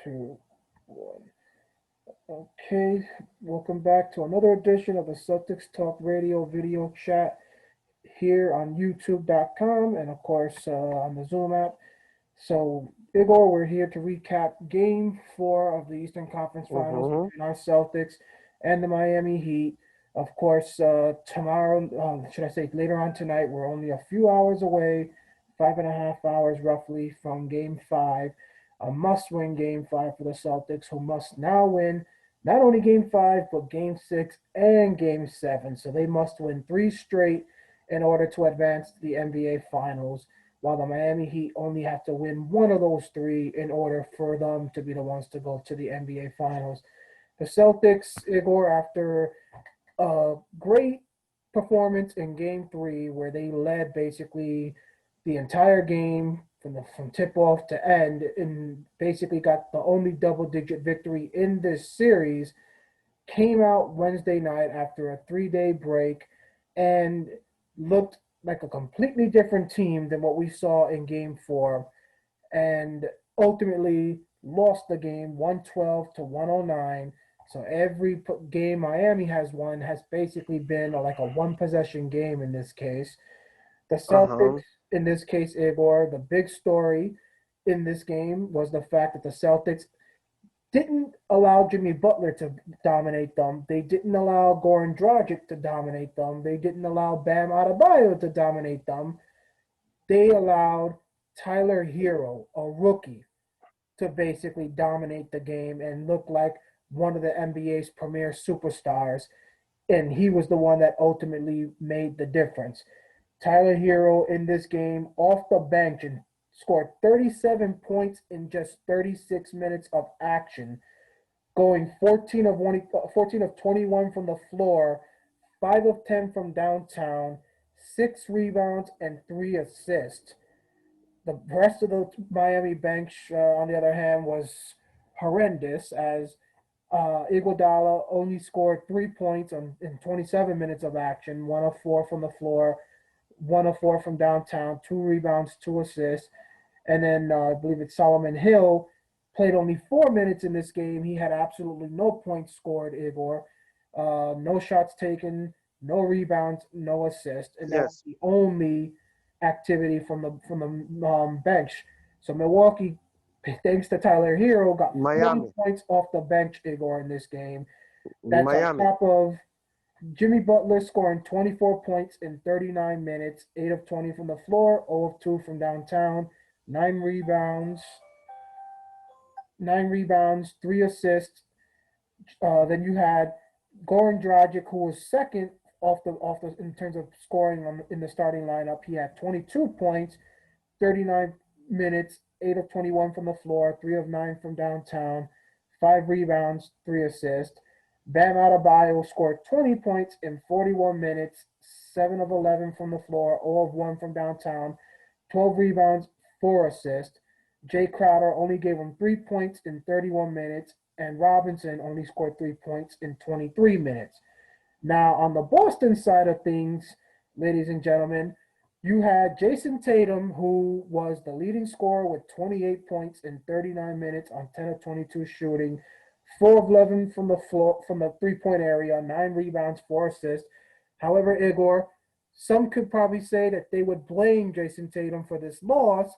Two, one. Okay, welcome back to another edition of the Celtics Talk Radio video chat here on YouTube.com and, of course, on the Zoom app. So, Igor, we're here to recap Game 4 of the Eastern Conference Finals Mm-hmm. between our Celtics and the Miami Heat. Of course, tomorrow, should I say later on tonight, we're only a few hours away, 5.5 hours roughly from Game 5. A must-win Game 5 for the Celtics, who must now win not only Game 5, but Game 6 and Game 7. So they must win three straight in order to advance to the NBA Finals, while the Miami Heat only have to win one of those three in order for them to be the ones to go to the NBA Finals. The Celtics, Igor, after a great performance in Game 3, where they led basically the entire game from tip off to end, and basically got the only double-digit victory in this series, came out Wednesday night after a 3-day break and looked like a completely different team than what we saw in Game 4, and ultimately lost the game 112 to 109. So every game Miami has won has basically been like a one possession game in this case. The Celtics, Uh-huh. in this case, Igor, the big story in this game was the fact that the Celtics didn't allow Jimmy Butler to dominate them. They didn't allow Goran Dragic to dominate them. They didn't allow Bam Adebayo to dominate them. They allowed Tyler Herro, a rookie, to basically dominate the game and look like one of the NBA's premier superstars. And he was the one that ultimately made the difference. Tyler Herro in this game off the bench and scored 37 points in just 36 minutes of action, going 14 of 21 from the floor, 5 of 10 from downtown, 6 rebounds, and 3 assists. The rest of the Miami bench, on the other hand, was horrendous as Iguodala only scored 3 points in 27 minutes of action, 1 of 4 from the floor, 1 of 4 from downtown, 2 rebounds, 2 assists. And then I believe it's Solomon Hill played only 4 minutes in this game. He had absolutely no points scored, Igor. No shots taken, no rebounds, no assists, and that was Yes. the only activity from the bench. So Milwaukee, thanks to Tyler Herro, got 40 Miami. points off the bench, Igor, in this game. That's on Miami. top of Jimmy Butler scoring 24 points in 39 minutes, 8 of 20 from the floor, 0 of 2 from downtown, 9 rebounds, 9 rebounds, 3 assists. Then you had Goran Dragic, who was second off the in terms of scoring in the starting lineup. He had 22 points, 39 minutes, 8 of 21 from the floor, 3 of 9 from downtown, 5 rebounds, 3 assists. Bam Adebayo scored 20 points in 41 minutes, 7 of 11 from the floor, 0 of 1 from downtown, 12 rebounds, 4 assists. Jay Crowder only gave him 3 points in 31 minutes, and Robinson only scored 3 points in 23 minutes. Now, on the Boston side of things, ladies and gentlemen, you had Jason Tatum, who was the leading scorer with 28 points in 39 minutes on 10 of 22 shooting, 4 of 11 from the floor, from the 3-point area, 9 rebounds, 4 assists. However, Igor, some could probably say that they would blame Jason Tatum for this loss,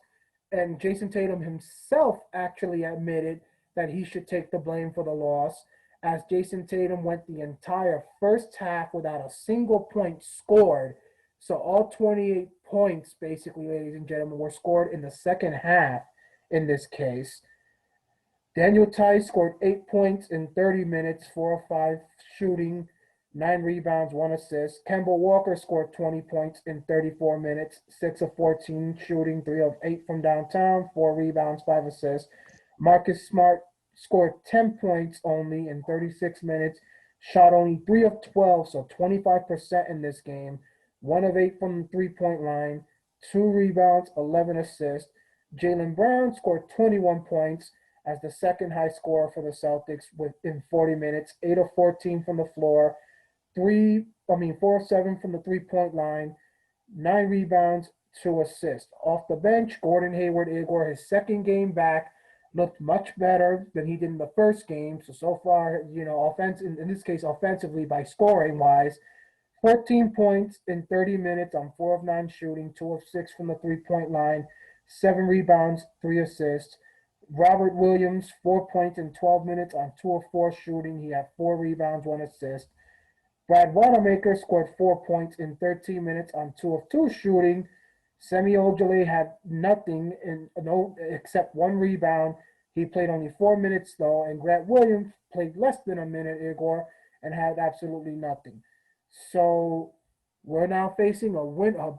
and Jason Tatum himself actually admitted that he should take the blame for the loss, as Jason Tatum went the entire first half without a single point scored. So all 28 points, basically, ladies and gentlemen, were scored in the second half in this case. Daniel Tice scored 8 points in 30 minutes, 4 of 5 shooting, 9 rebounds, 1 assist. Kemba Walker scored 20 points in 34 minutes, 6 of 14 shooting, 3 of 8 from downtown, 4 rebounds, 5 assists. Marcus Smart scored 10 points only in 36 minutes, shot only 3 of 12, so 25% in this game, 1 of 8 from the 3-point line, 2 rebounds, 11 assists. Jaylen Brown scored 21 points as the second high scorer for the Celtics within 40 minutes, 8 of 14 from the floor, 4 of 7 from the 3-point line, 9 rebounds, 2 assists. Off the bench, Gordon Hayward, Igor, his second game back, looked much better than he did in the first game. So far, in this case, offensively by scoring wise, 14 points in 30 minutes on 4 of 9 shooting, 2 of 6 from the 3 point line, 7 rebounds, 3 assists. Robert Williams, 4 points in 12 minutes on 2 of 4 shooting. He had 4 rebounds, 1 assist. Brad Wanamaker scored 4 points in 13 minutes on 2 of 2 shooting. Semi Ojale had nothing in no except 1 rebound. He played only 4 minutes though, and Grant Williams played less than a minute, Igor, and had absolutely nothing. So we're now facing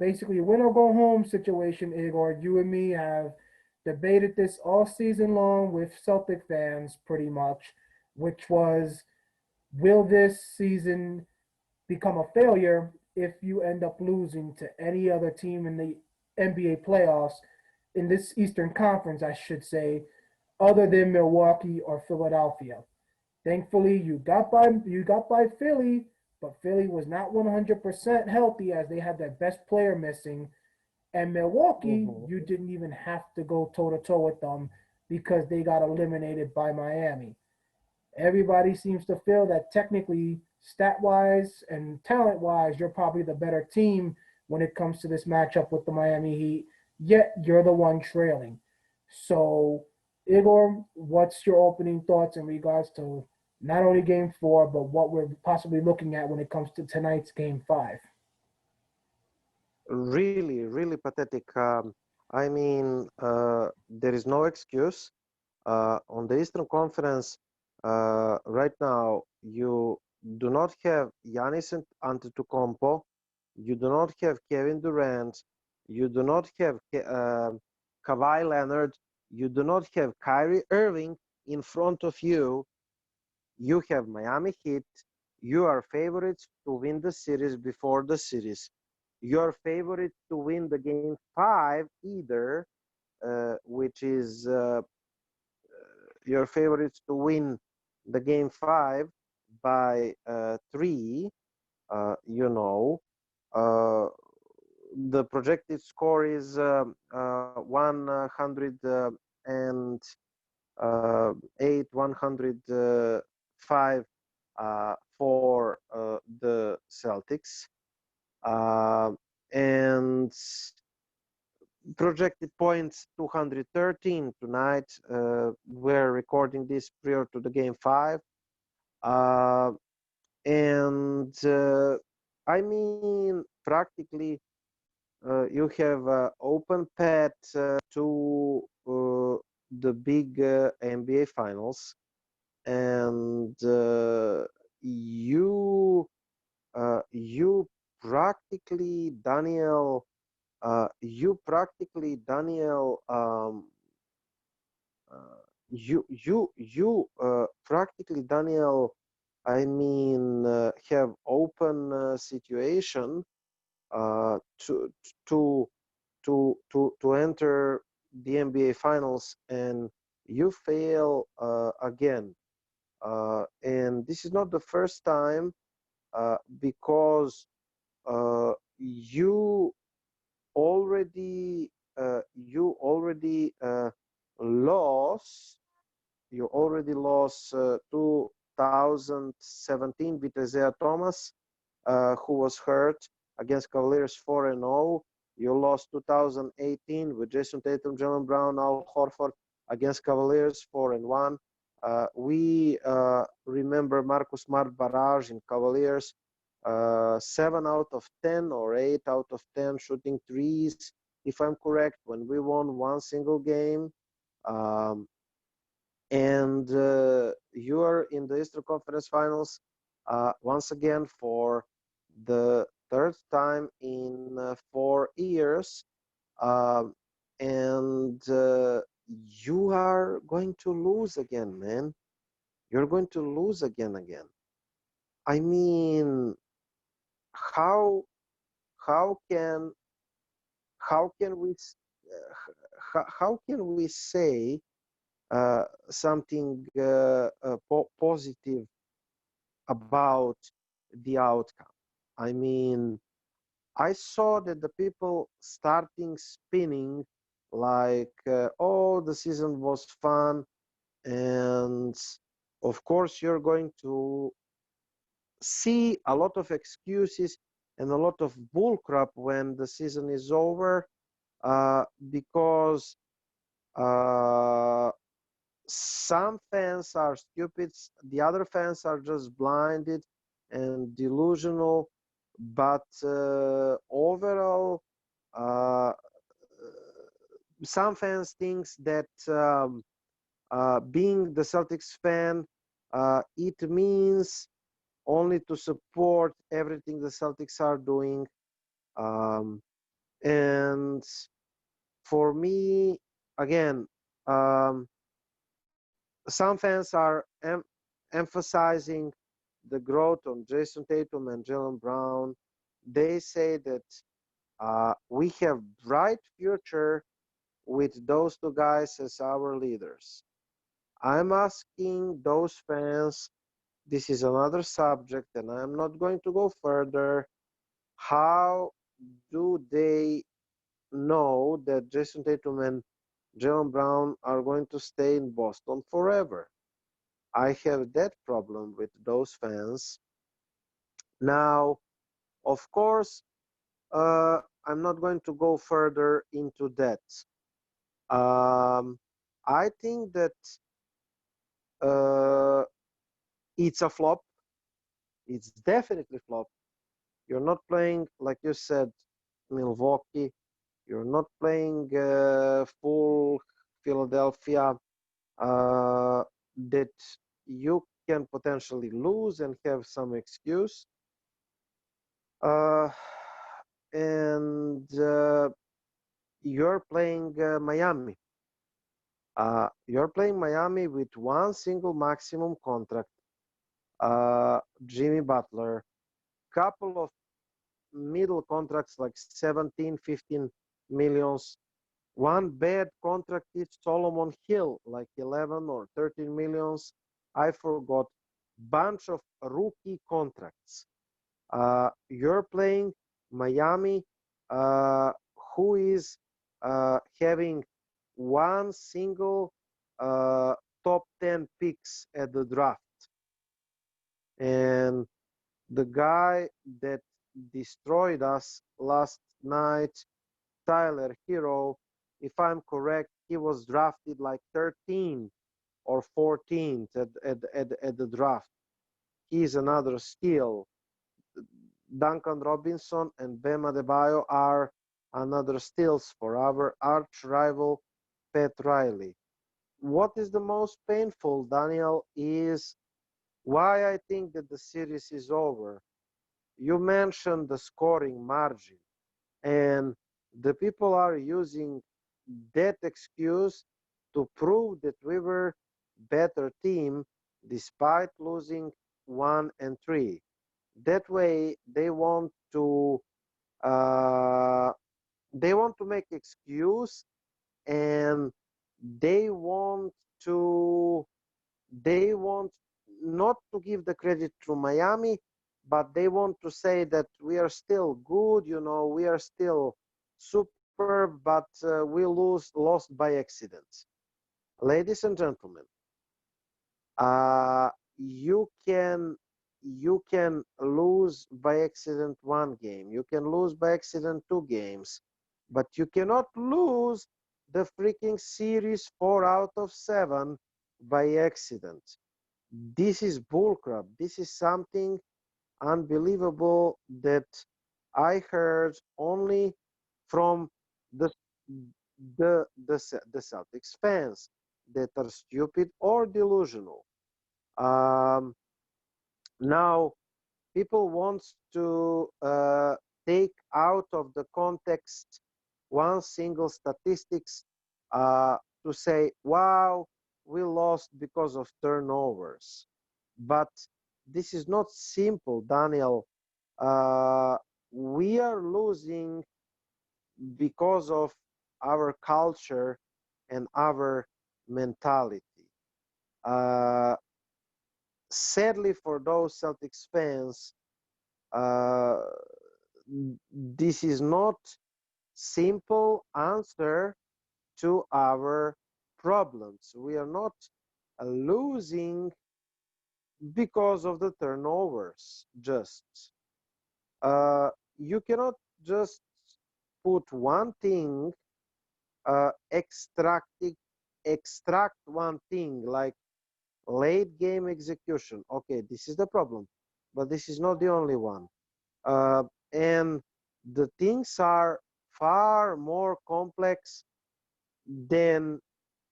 basically a win or go home situation, Igor. You and me have debated this all season long with Celtic fans, pretty much, which was, will this season become a failure if you end up losing to any other team in the NBA playoffs, in this Eastern Conference, I should say, other than Milwaukee or Philadelphia? Thankfully, you got by Philly, but Philly was not 100% healthy as they had their best player missing. And Milwaukee, Mhm. you didn't even have to go toe to toe with them because they got eliminated by Miami. Everybody seems to feel that technically, stat wise and talent wise, you're probably the better team when it comes to this matchup with the Miami Heat, yet you're the one trailing. So, Igor, what's your opening thoughts in regards to not only game 4, but what we're possibly looking at when it comes to tonight's game 5? Really, really pathetic. I mean, there is no excuse. On the Eastern Conference, right now, you do not have Giannis Antetokounmpo, you do not have Kevin Durant, you do not have Kawhi Leonard, you do not have Kyrie Irving in front of you. You have Miami Heat. You are favorites to win the series before the series. You are favorites to win the game 5 either, which is your favorites to win the game 5 by 3. You know, uh, the projected score is 108, 105 for the Celtics. Uh, and projected points 213 tonight. We're recording this prior to the game 5. Uh, and I mean, practically, you have open path to the big NBA finals, and you practically Daniel, uh, practically Daniel, I mean, have open situation uh, to to to enter the NBA finals, and you fail again. And this is not the first time, because you already lost you already lost 2017 with Isaiah Thomas, who was hurt against Cavaliers 4-0. You lost 2018 with Jason Tatum, Jalen Brown, Al Horford against Cavaliers 4-1. We remember Marcus Smart barrage in Cavaliers, 7 out of 10 or 8 out of 10 shooting threes, if I'm correct, when we won one single game. Um, and you are in the Eastern Conference Finals once again for the third time in 4 years, uh, and you are going to lose again, man. You're going to lose again. I mean, how how can how can we how can we say something positive about the outcome? I mean, I saw that the people starting spinning like, oh, the season was fun, and of course you're going to see a lot of excuses and a lot of bullcrap when the season is over, because uh, some fans are stupid, the other fans are just blinded and delusional, but overall, uh, some fans thinks that being the Celtics fan, it means only to support everything the Celtics are doing. Um, and for me, again, um, some fans are emphasizing the growth on Jason Tatum and Jalen Brown. They say that we have bright future with those two guys as our leaders. I'm asking those fans, this is another subject, and I'm not going to go further. How do they know that Jason Tatum and Jalen Brown are going to stay in Boston forever? I have that problem with those fans. Now, of course, I'm not going to go further into that. I think that uh, it's a flop. It's definitely flop. You're not playing, like you said, Milwaukee. You're not playing full Philadelphia, that you can potentially lose and have some excuse. Uh, and you're playing Miami. You're playing Miami with one single maximum contract, Jimmy Butler, couple of middle contracts like 17, 15 millions. One bad contract is Solomon Hill, like 11 or 13 millions. I forgot. Bunch of rookie contracts. You're playing Miami, uh, who is having one single uh, top 10 picks at the draft. And the guy that destroyed us last night, Tyler Herro, if I'm correct, he was drafted like 13th or 14th at the draft. He's another steal. Duncan Robinson and Bam Adebayo are another steals for our arch rival Pat Riley. What is the most painful, Daniel, is why I think that the series is over. You mentioned the scoring margin, and the people are using that excuse to prove that we were better team despite losing 1 and 3. That way uh, they want to make excuse, and they want to they want not to give the credit to Miami, but they want to say that we are still good, we are still superb, but lost by accident. Ladies and gentlemen, uh, you can you can lose by accident one game, you can lose by accident two games, but you cannot lose the freaking series 4 out of 7 by accident. This is bullcrap. This is something unbelievable that I heard only from the the Celtics fans that are stupid or delusional. Um, Now, people want to take out of the context one single statistics, uh, to say, wow, we lost because of turnovers. But this is not simple, Daniel. Uh, we are losing because of our culture and our mentality. Uh, Sadly for those Celtics fans, uh, this is not simple answer to our problems. We are not losing because of the turnovers. Just you cannot just put one thing, extract one thing like late game execution. Okay, this is the problem, but this is not the only one. And the things are far more complex than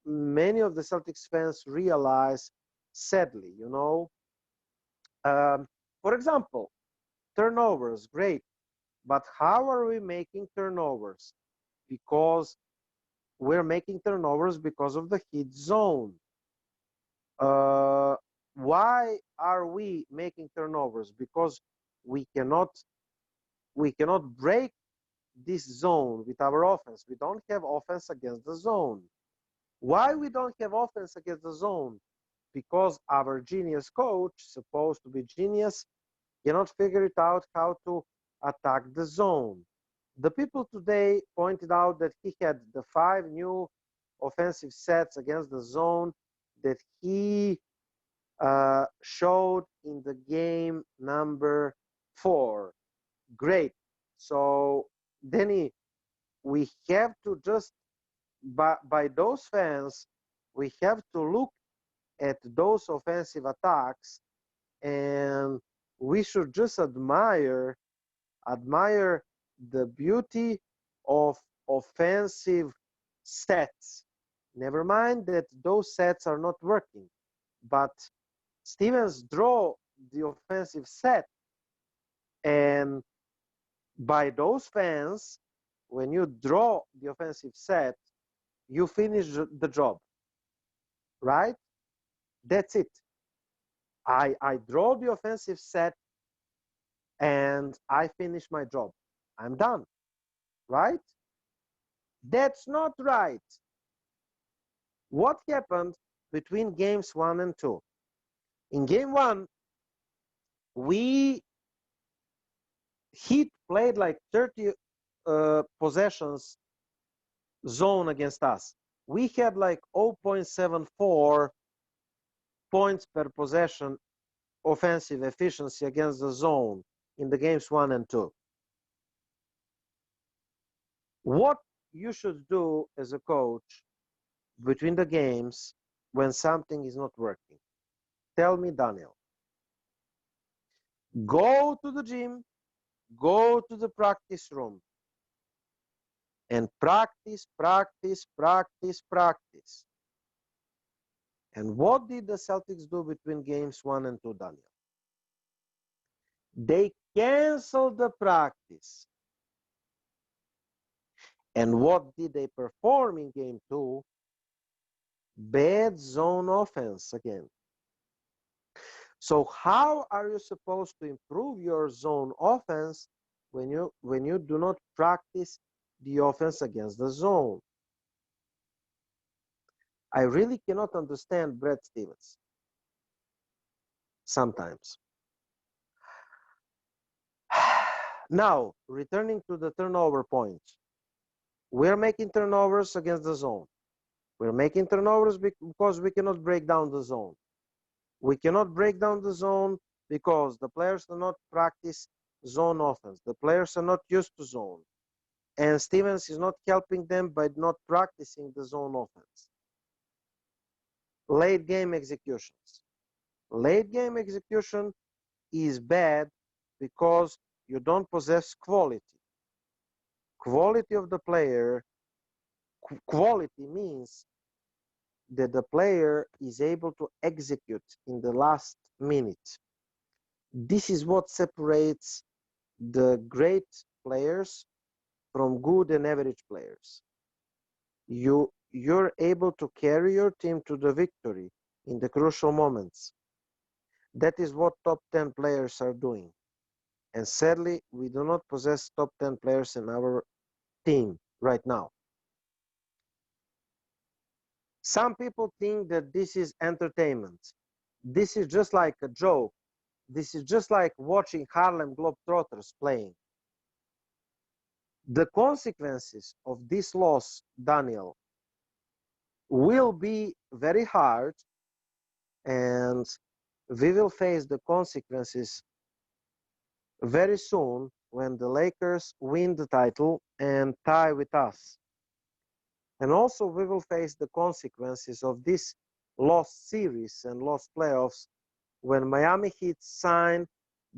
many of the Celtics fans realize, sadly, you know. For example, turnovers, great, but how are we making turnovers? Because we're making turnovers because of the Heat zone. Uh, why are we making turnovers? Because we cannot break this zone with our offense. We don't have offense against the zone. Why we don't have offense against the zone? Because our genius coach, supposed to be genius, cannot figure it out how to attack the zone. The people today pointed out that he had the 5 new offensive sets against the zone that he showed in the game number 4. Great. So, Danny, we have to just, by those fans, we have to look at those offensive attacks, and we should just admire the beauty of offensive sets. Never mind that those sets are not working, but Stevens draw the offensive set, and by those fans, when you draw the offensive set, you finish the job, right? That's it. I draw the offensive set and I finish my job. I'm done, right? That's not right. What happened between games 1 and 2? In game 1, we Heat played like 30 possessions zone against us. We had like 0.74 points per possession offensive efficiency against the zone in the games 1 and 2. What you should do as a coach between the games when something is not working? Tell me, Daniel. Go to the gym, go to the practice room, and practice, practice, practice, practice. And what did the Celtics do between games 1 and 2, Daniel? They canceled the practice. And what did they perform in game 2? Bad zone offense again. So how are you supposed to improve your zone offense when you do not practice the offense against the zone? I really cannot understand Brad Stevens sometimes. Now, returning to the turnover point. We're making turnovers against the zone. We're making turnovers because we cannot break down the zone. We cannot break down the zone because the players do not practice zone offense. The players are not used to zone. And Stevens is not helping them by not practicing the zone offense. Late game executions. Late game execution is bad because you don't possess quality. Quality of the player, quality means that the player is able to execute in the last minute. This is what separates the great players from good and average players. You're able to carry your team to the victory in the crucial moments. That is what top 10 players are doing. And sadly, we do not possess top 10 players in our team right now. Some people think that this is entertainment. This is just like a joke. This is just like watching Harlem Globetrotters playing. The consequences of this loss, Daniel, will be very hard, and we will face the consequences very soon when the Lakers win the title and tie with us. And also we will face the consequences of this lost series and lost playoffs when Miami Heat sign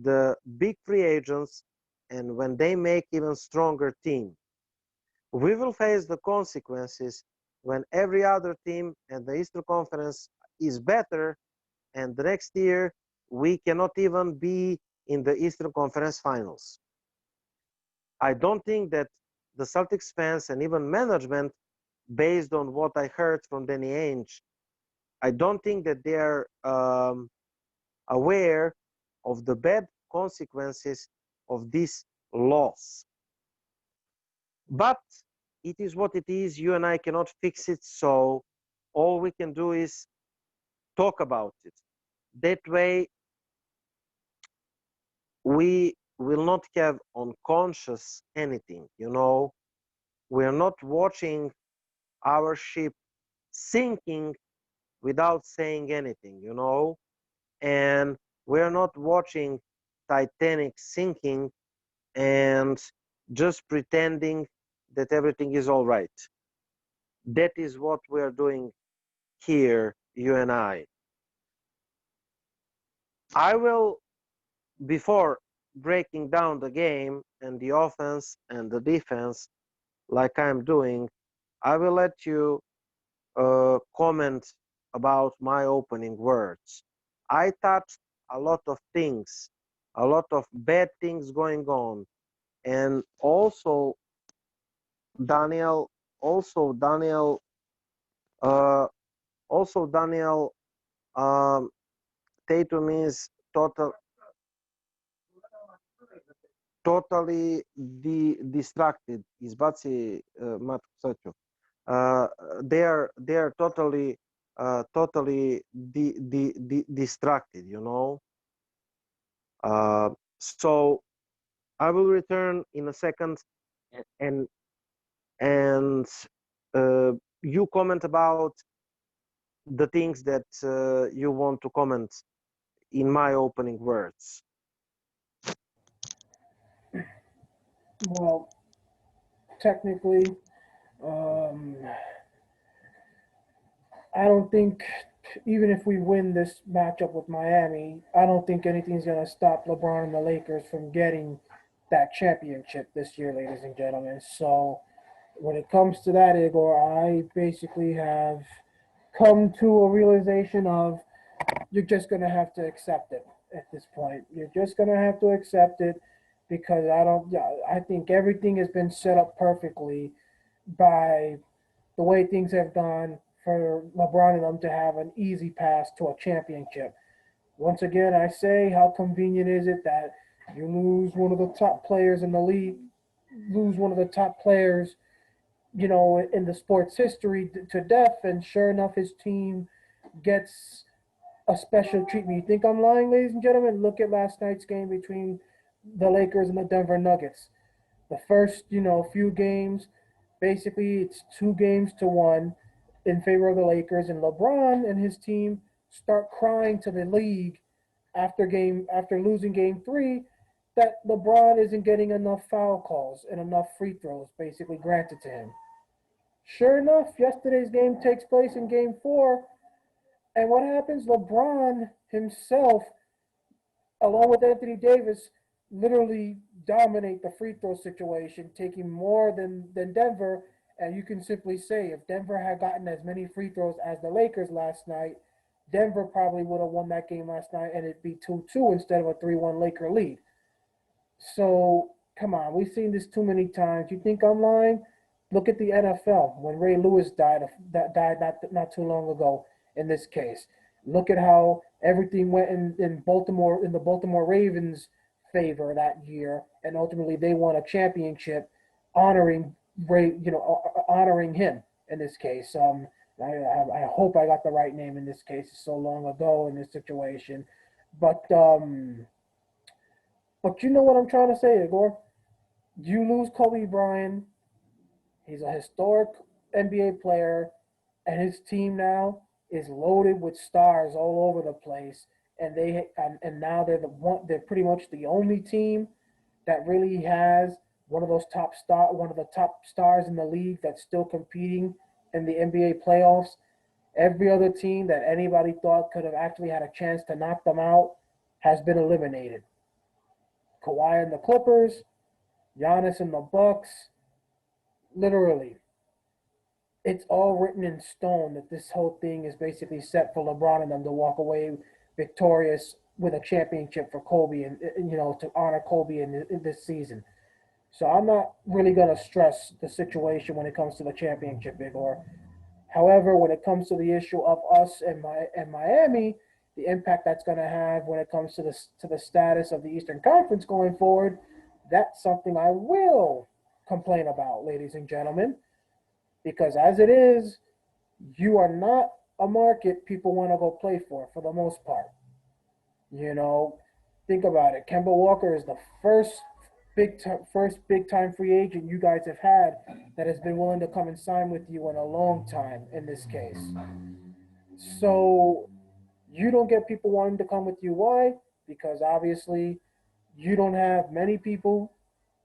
the big free agents and when they make even stronger team. We will face the consequences when every other team in the Eastern Conference is better, and the next year we cannot even be in the Eastern Conference Finals. I don't think that the Celtics fans and even management, based on what I heard from Danny Ainge, I don't think that they are aware of the bad consequences of this loss. But it is what it is. You and I cannot fix it. So all we can do is talk about it. That way, we will not have unconscious anything. We're not watching our ship sinking without saying anything, and we're not watching Titanic sinking and just pretending that everything is all right. That is what we're doing here, you and I. I will, before breaking down the game and the offense and the defense, like I'm doing, I will let you comment about my opening words. I touched a lot of things, a lot of bad things going on, and Daniel, also Daniel, uh, also Daniel um, Tatum is totally distracted. Izbaci Matko Srću. Uh, they are totally distracted, so I will return in a second, and and you comment about the things that you want to comment in my opening words. Well, technically, um, I don't think even if we win this matchup with Miami, I don't think anything's going to stop LeBron and the Lakers from getting that championship this year, ladies and gentlemen. So when it comes to that, Igor, I basically have come to a realization of you're just going to have to accept it at this point. You're just going to have to accept it because I think everything has been set up perfectly by the way things have gone for LeBron and them to have an easy pass to a championship. Once again, I say, how convenient is it that you lose one of the top players in the league, lose one of the top players, in the sports history to death, and sure enough, his team gets a special treatment. You think I'm lying, ladies and gentlemen? Look at last night's game between the Lakers and the Denver Nuggets. The first, few games, basically it's 2-1 in favor of the Lakers, and LeBron and his team start crying to the league after losing game 3 that LeBron isn't getting enough foul calls and enough free throws basically granted to him. Sure enough, yesterday's game takes place in game 4, and what happens? LeBron himself, along with Anthony Davis, literally dominate the free throw situation, taking more than Denver. And you can simply say if Denver had gotten as many free throws as the Lakers last night, Denver probably would have won that game last night and it'd be 2-2 instead of a 3-1 Laker lead. So, come on, we've seen this too many times. You think I'm lying? Look at the NFL when Ray Lewis died not too long ago in this case. Look at how everything went in Baltimore, in the Baltimore Ravens' favor that year, and ultimately they won a championship, honoring honoring him in this case. I hope I got the right name in this case. It's so long ago in this situation, but you know what I'm trying to say, Igor. You lose Kobe Bryant. He's a historic NBA player. and his team now is loaded with stars all over the place. And now they're pretty much the only team that really has one of the top stars in the league that's still competing in the NBA playoffs. Every other team that anybody thought could have actually had a chance to knock them out has been eliminated. Kawhi and the Clippers, Giannis and the Bucks, literally, it's all written in stone that this whole thing is basically set for LeBron and them to walk away victorious with a championship for Kobe and to honor Kobe in this season. So I'm not really gonna stress the situation when it comes to the championship, Igor. However, when it comes to the issue of us and Miami, the impact that's going to have when it comes to the status of the Eastern Conference going forward, that's something I will complain about, ladies and gentlemen, because as it is, you are not a market people want to go play for the most part. You know, think about it. Kemba Walker is the first big time free agent you guys have had that has been willing to come and sign with you in a long time in this case. So you don't get people wanting to come with you. Why? Because obviously you don't have many people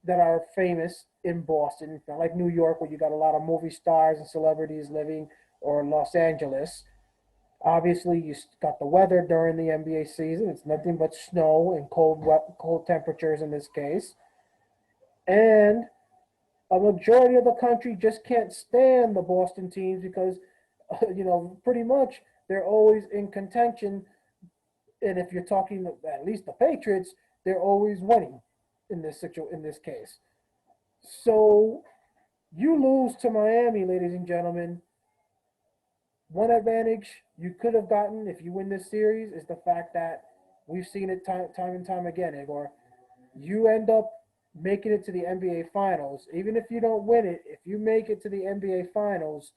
that are famous in Boston. It's not like New York where you got a lot of movie stars and celebrities living, or Los Angeles. Obviously, you got the weather during the NBA season. It's nothing but snow and cold temperatures in this case. And a majority of the country just can't stand the Boston teams because, pretty much they're always in contention. And if you're talking at least the Patriots, they're always winning in this case. So you lose to Miami, ladies and gentlemen. One advantage you could have gotten if you win this series is the fact that we've seen it time and time again, Igor. You end up making it to the NBA Finals. Even if you don't win it, if you make it to the NBA Finals,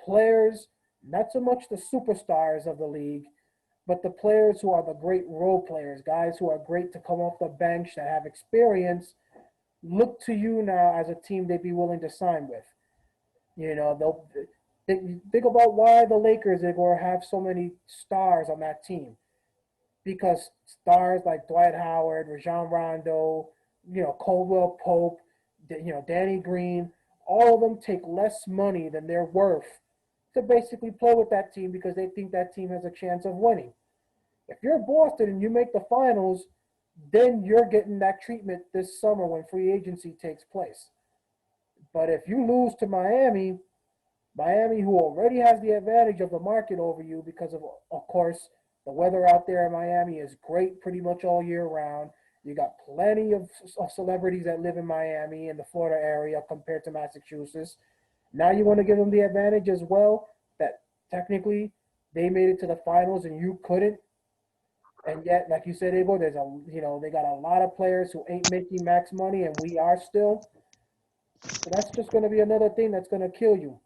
players, not so much the superstars of the league, but the players who are the great role players, guys who are great to come off the bench that have experience, look to you now as a team they'd be willing to sign with. They'll think about why the Lakers, Igor, have so many stars on that team. Because stars like Dwight Howard, Rajon Rondo, Caldwell Pope, Danny Green, all of them take less money than they're worth to basically play with that team because they think that team has a chance of winning. If you're Boston and you make the finals, then you're getting that treatment this summer when free agency takes place. But if you lose to Miami, who already has the advantage of the market over you because of course, the weather out there in Miami is great pretty much all year round. You got plenty of celebrities that live in Miami in the Florida area compared to Massachusetts. Now you want to give them the advantage as well that technically they made it to the finals and you couldn't. And yet, like you said, Igor, they got a lot of players who ain't making max money, and we are still. So that's just going to be another thing that's going to kill you.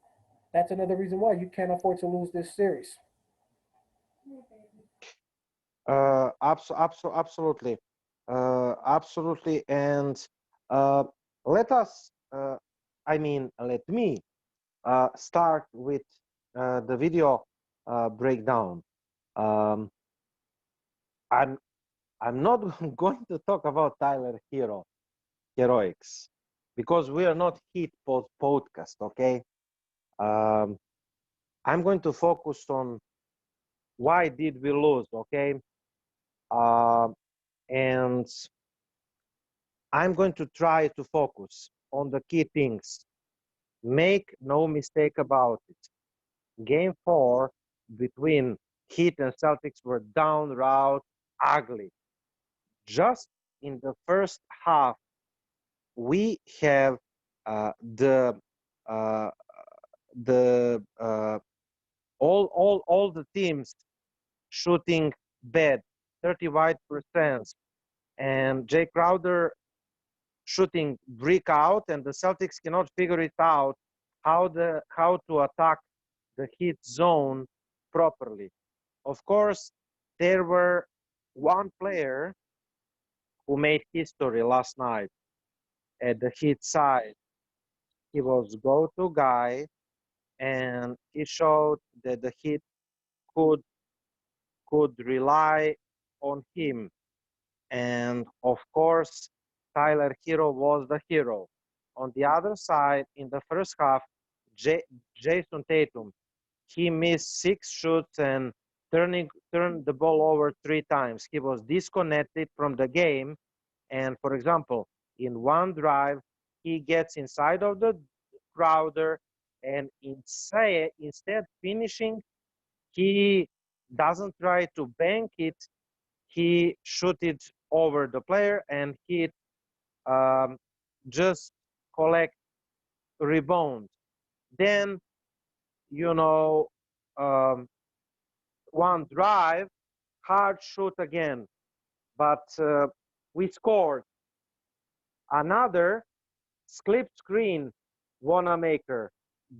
That's another reason why you can't afford to lose this series. Absolutely, absolutely. And uh, let us, let me start with the video breakdown. Um, I'm I'm not going to talk about Tyler Herro heroics because we are not Heat podcast, okay? Um, I'm going to focus on why did we lose, okay? Uh, and I'm going to try to focus on the key things. Make no mistake about it. Game 4 between Heat and Celtics were downright ugly. Just in the first half, we have uh, the uh, the all the teams shooting bad, 30% and Jay Crowder shooting brick out, and the Celtics cannot figure it out how to attack the Heat zone properly. Of course, there were one player who made history last night at the Heat side. He was go-to guy, and he showed that the Heat could could rely on him. And of course, Tyler Herro was the hero. On the other side, in the first half, J- Jason Tatum, he missed 6 shots and turned the ball over 3 times. He was disconnected from the game. And for example, in one drive, he gets inside of the Crowder, and instead finishing, he doesn't try to bank it. He shoot it over the player, and he um, just collect rebound. Then, you know, um, one drive, hard shoot again, but we scored. Another slip screen, Wanamaker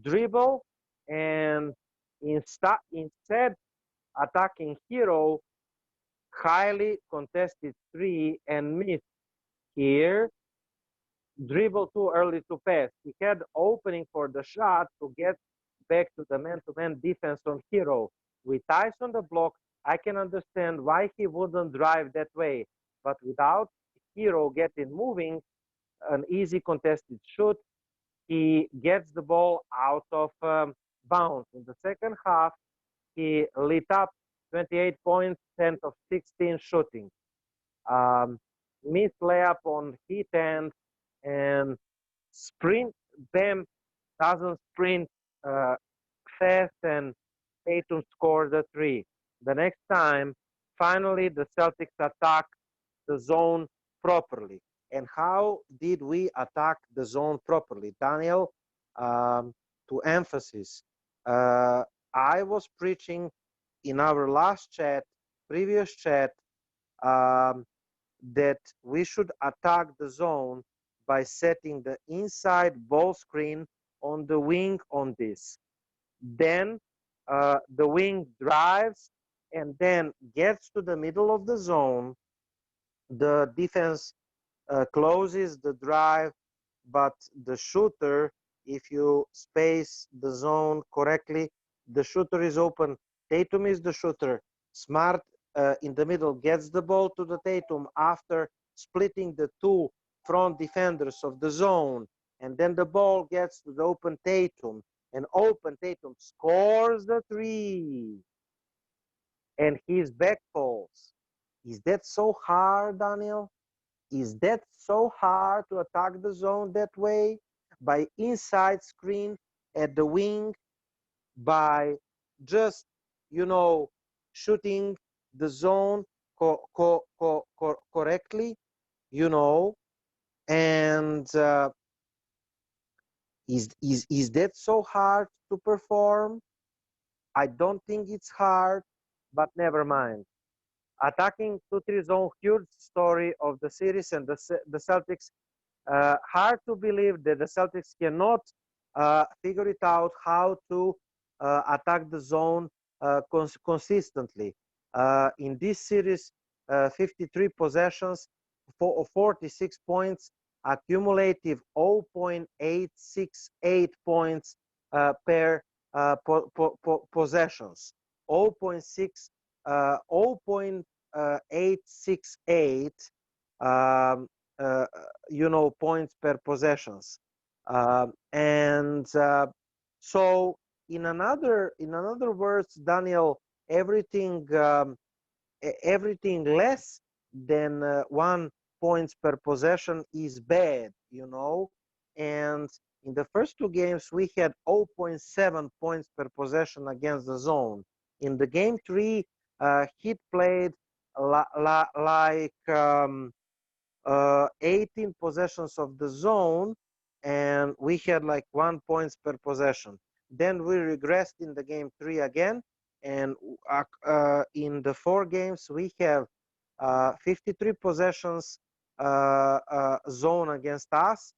dribble, and instead attacking Hero, highly contested three and missed. Here, dribble too early to pass. He had opening for the shot to get back to the man-to-man defense on Hero. With eyes on the block, I can understand why he wouldn't drive that way. But without Hero getting moving, an easy contested shoot, he gets the ball out of bounds. In the second half, he lit up 28 points, 10 of 16 shooting. Um, Missed layup on Heat end, and sprint. Bam doesn't sprint uh, fast, and Tatum scored the three. The next time, finally, the Celtics attack the zone properly. And how did we attack the zone properly? Daniel, to emphasis, uh, I was preaching in our last chat, previous chat, um, that we should attack the zone by setting the inside ball screen on the wing on this. Then the wing drives and then gets to the middle of the zone. The defense closes the drive, but the shooter, if you space the zone correctly, the shooter is open. Tatum is the shooter. Smart in the middle gets the ball to the Tatum after splitting the two front defenders of the zone, and then the ball gets to the open Tatum, and open Tatum scores the three, and his back falls. Is that so hard, Daniel? Is that so hard to attack the zone that way? By inside screen at the wing, by just, you know, shooting the zone correctly, you know, and is that so hard to perform? I don't think it's hard, but never mind. Attacking 2-3 zone, huge story of the series, and the Celtics. Hard to believe that the Celtics cannot figure it out how to attack the zone consistently. In this series, 53 possessions, 46 points, accumulative 0.868 points per possessions, 0.868 um, you know, points per possessions. And so in another words, Daniel, everything everything less than 1 points per possession is bad, you know. And in the first two games, we had 0.7 points per possession against the zone. In the game three, Heat played like 18 possessions of the zone, and we had like 1 points per possession. Then we regressed in the game three again, and in the 4 games we have 53 possessions zone against us,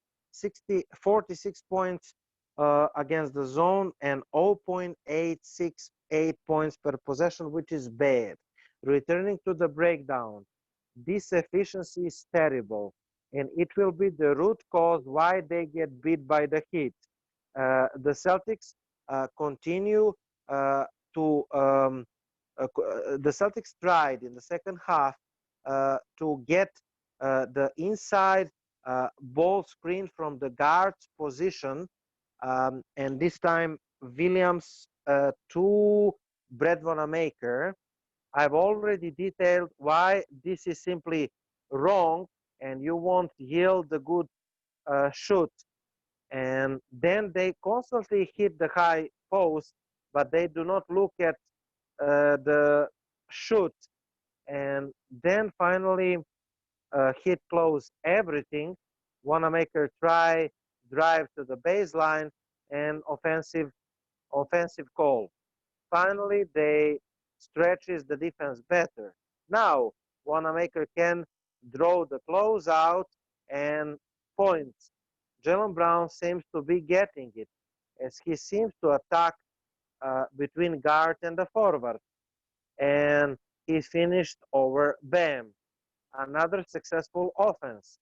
46 points against the zone, and 0.868 points per possession, which is bad. Returning to the breakdown, this efficiency is terrible, and it will be the root cause why they get beat by the Heat. The Celtics continue to the Celtics tried in the second half to get the inside ball screen from the guard's position, and this time Williams to Brad Wanamaker. I've already detailed why this is simply wrong, and you won't yield the good shoot. And then they constantly hit the high post, but they do not look at the shoot. And then finally, hit close everything. Wanamaker try drive to the baseline and offensive call. Finally, they stretches the defense better. Now, Wanamaker can draw the closeout and points. Jaylen Brown seems to be getting it as he seems to attack between guard and the forward. And he finished over Bam. Another successful offense.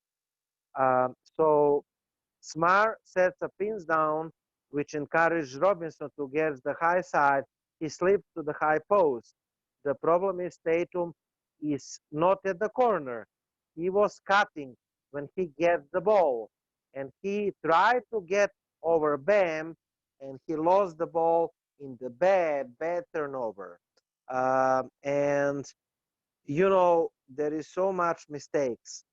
So Smart sets a pins down, which encouraged Robinson to get the high side. He slips to the high post. The problem is Tatum is not at the corner. He was cutting when he gets the ball. And he tried to get over Bam, and he lost the ball in the bad turnover. And, there is so much mistakes.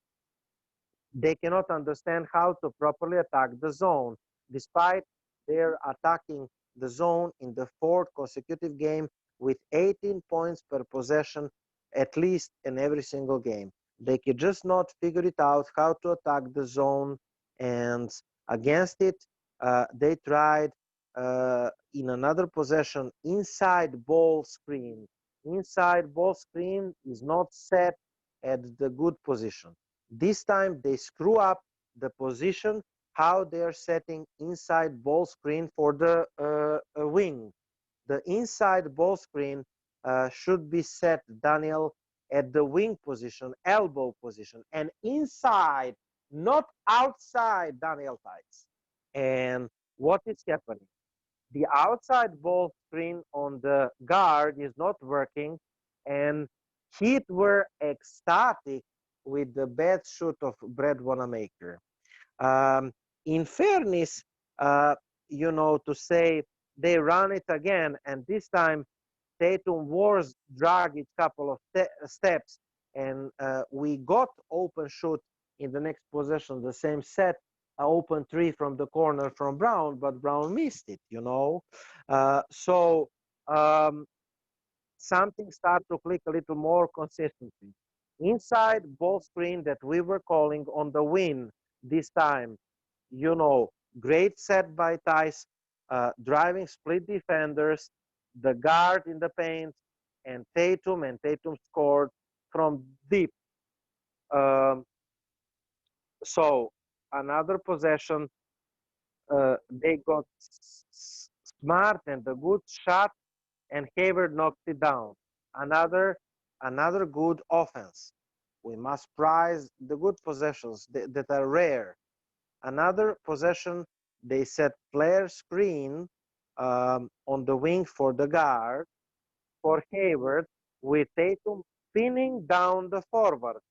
They cannot understand how to properly attack the zone, despite their attacking the zone in the fourth consecutive game with 18 points per possession, at least in every single game. They could just not figure it out how to attack the zone, and against it, they tried in another possession inside ball screen. Inside ball screen is not set at the good position. This time they screw up the position, how they're setting inside ball screen for the wing. The inside ball screen should be set, Daniel, at the wing position, elbow position, and inside, not outside, Daniel Tights. And what is happening? The outside ball screen on the guard is not working, and Heat were ecstatic with the bad shoot of Brad Wanamaker. Um, in fairness, to say they run it again, and this time Tatum was dragged a couple of steps, and we got open shoot in the next possession, the same set, open three from the corner from Brown, but Brown missed it. So something started to click a little more consistently. Inside ball screen that we were calling on the win this time, great set by Tice, driving split defenders, the guard in the paint, and Tatum scored from deep. Um, so another possession, they got smart and a good shot, and Hayward knocked it down. Another good offense. We must prize the good possessions that are rare. Another possession, they set flare screen on the wing for the guard for Hayward, with Tatum pinning down the forward,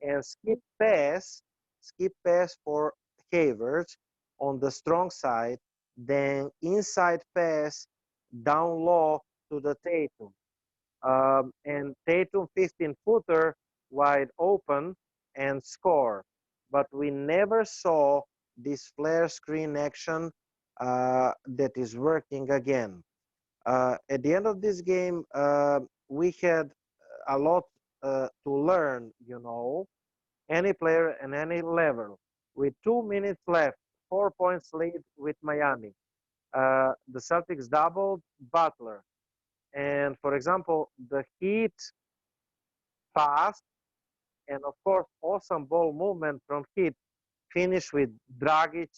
and skip pass for Hayward on the strong side, then inside pass down low to the Tatum. And Tatum 15-footer wide open and score. But we never saw this flare screen action that is working again. At the end of this game, we had a lot to learn, any player and any level. With 2 minutes left, 4 points lead with Miami. The Celtics doubled Butler. And for example, the Heat fast and of course awesome ball movement from Heat finished with Dragic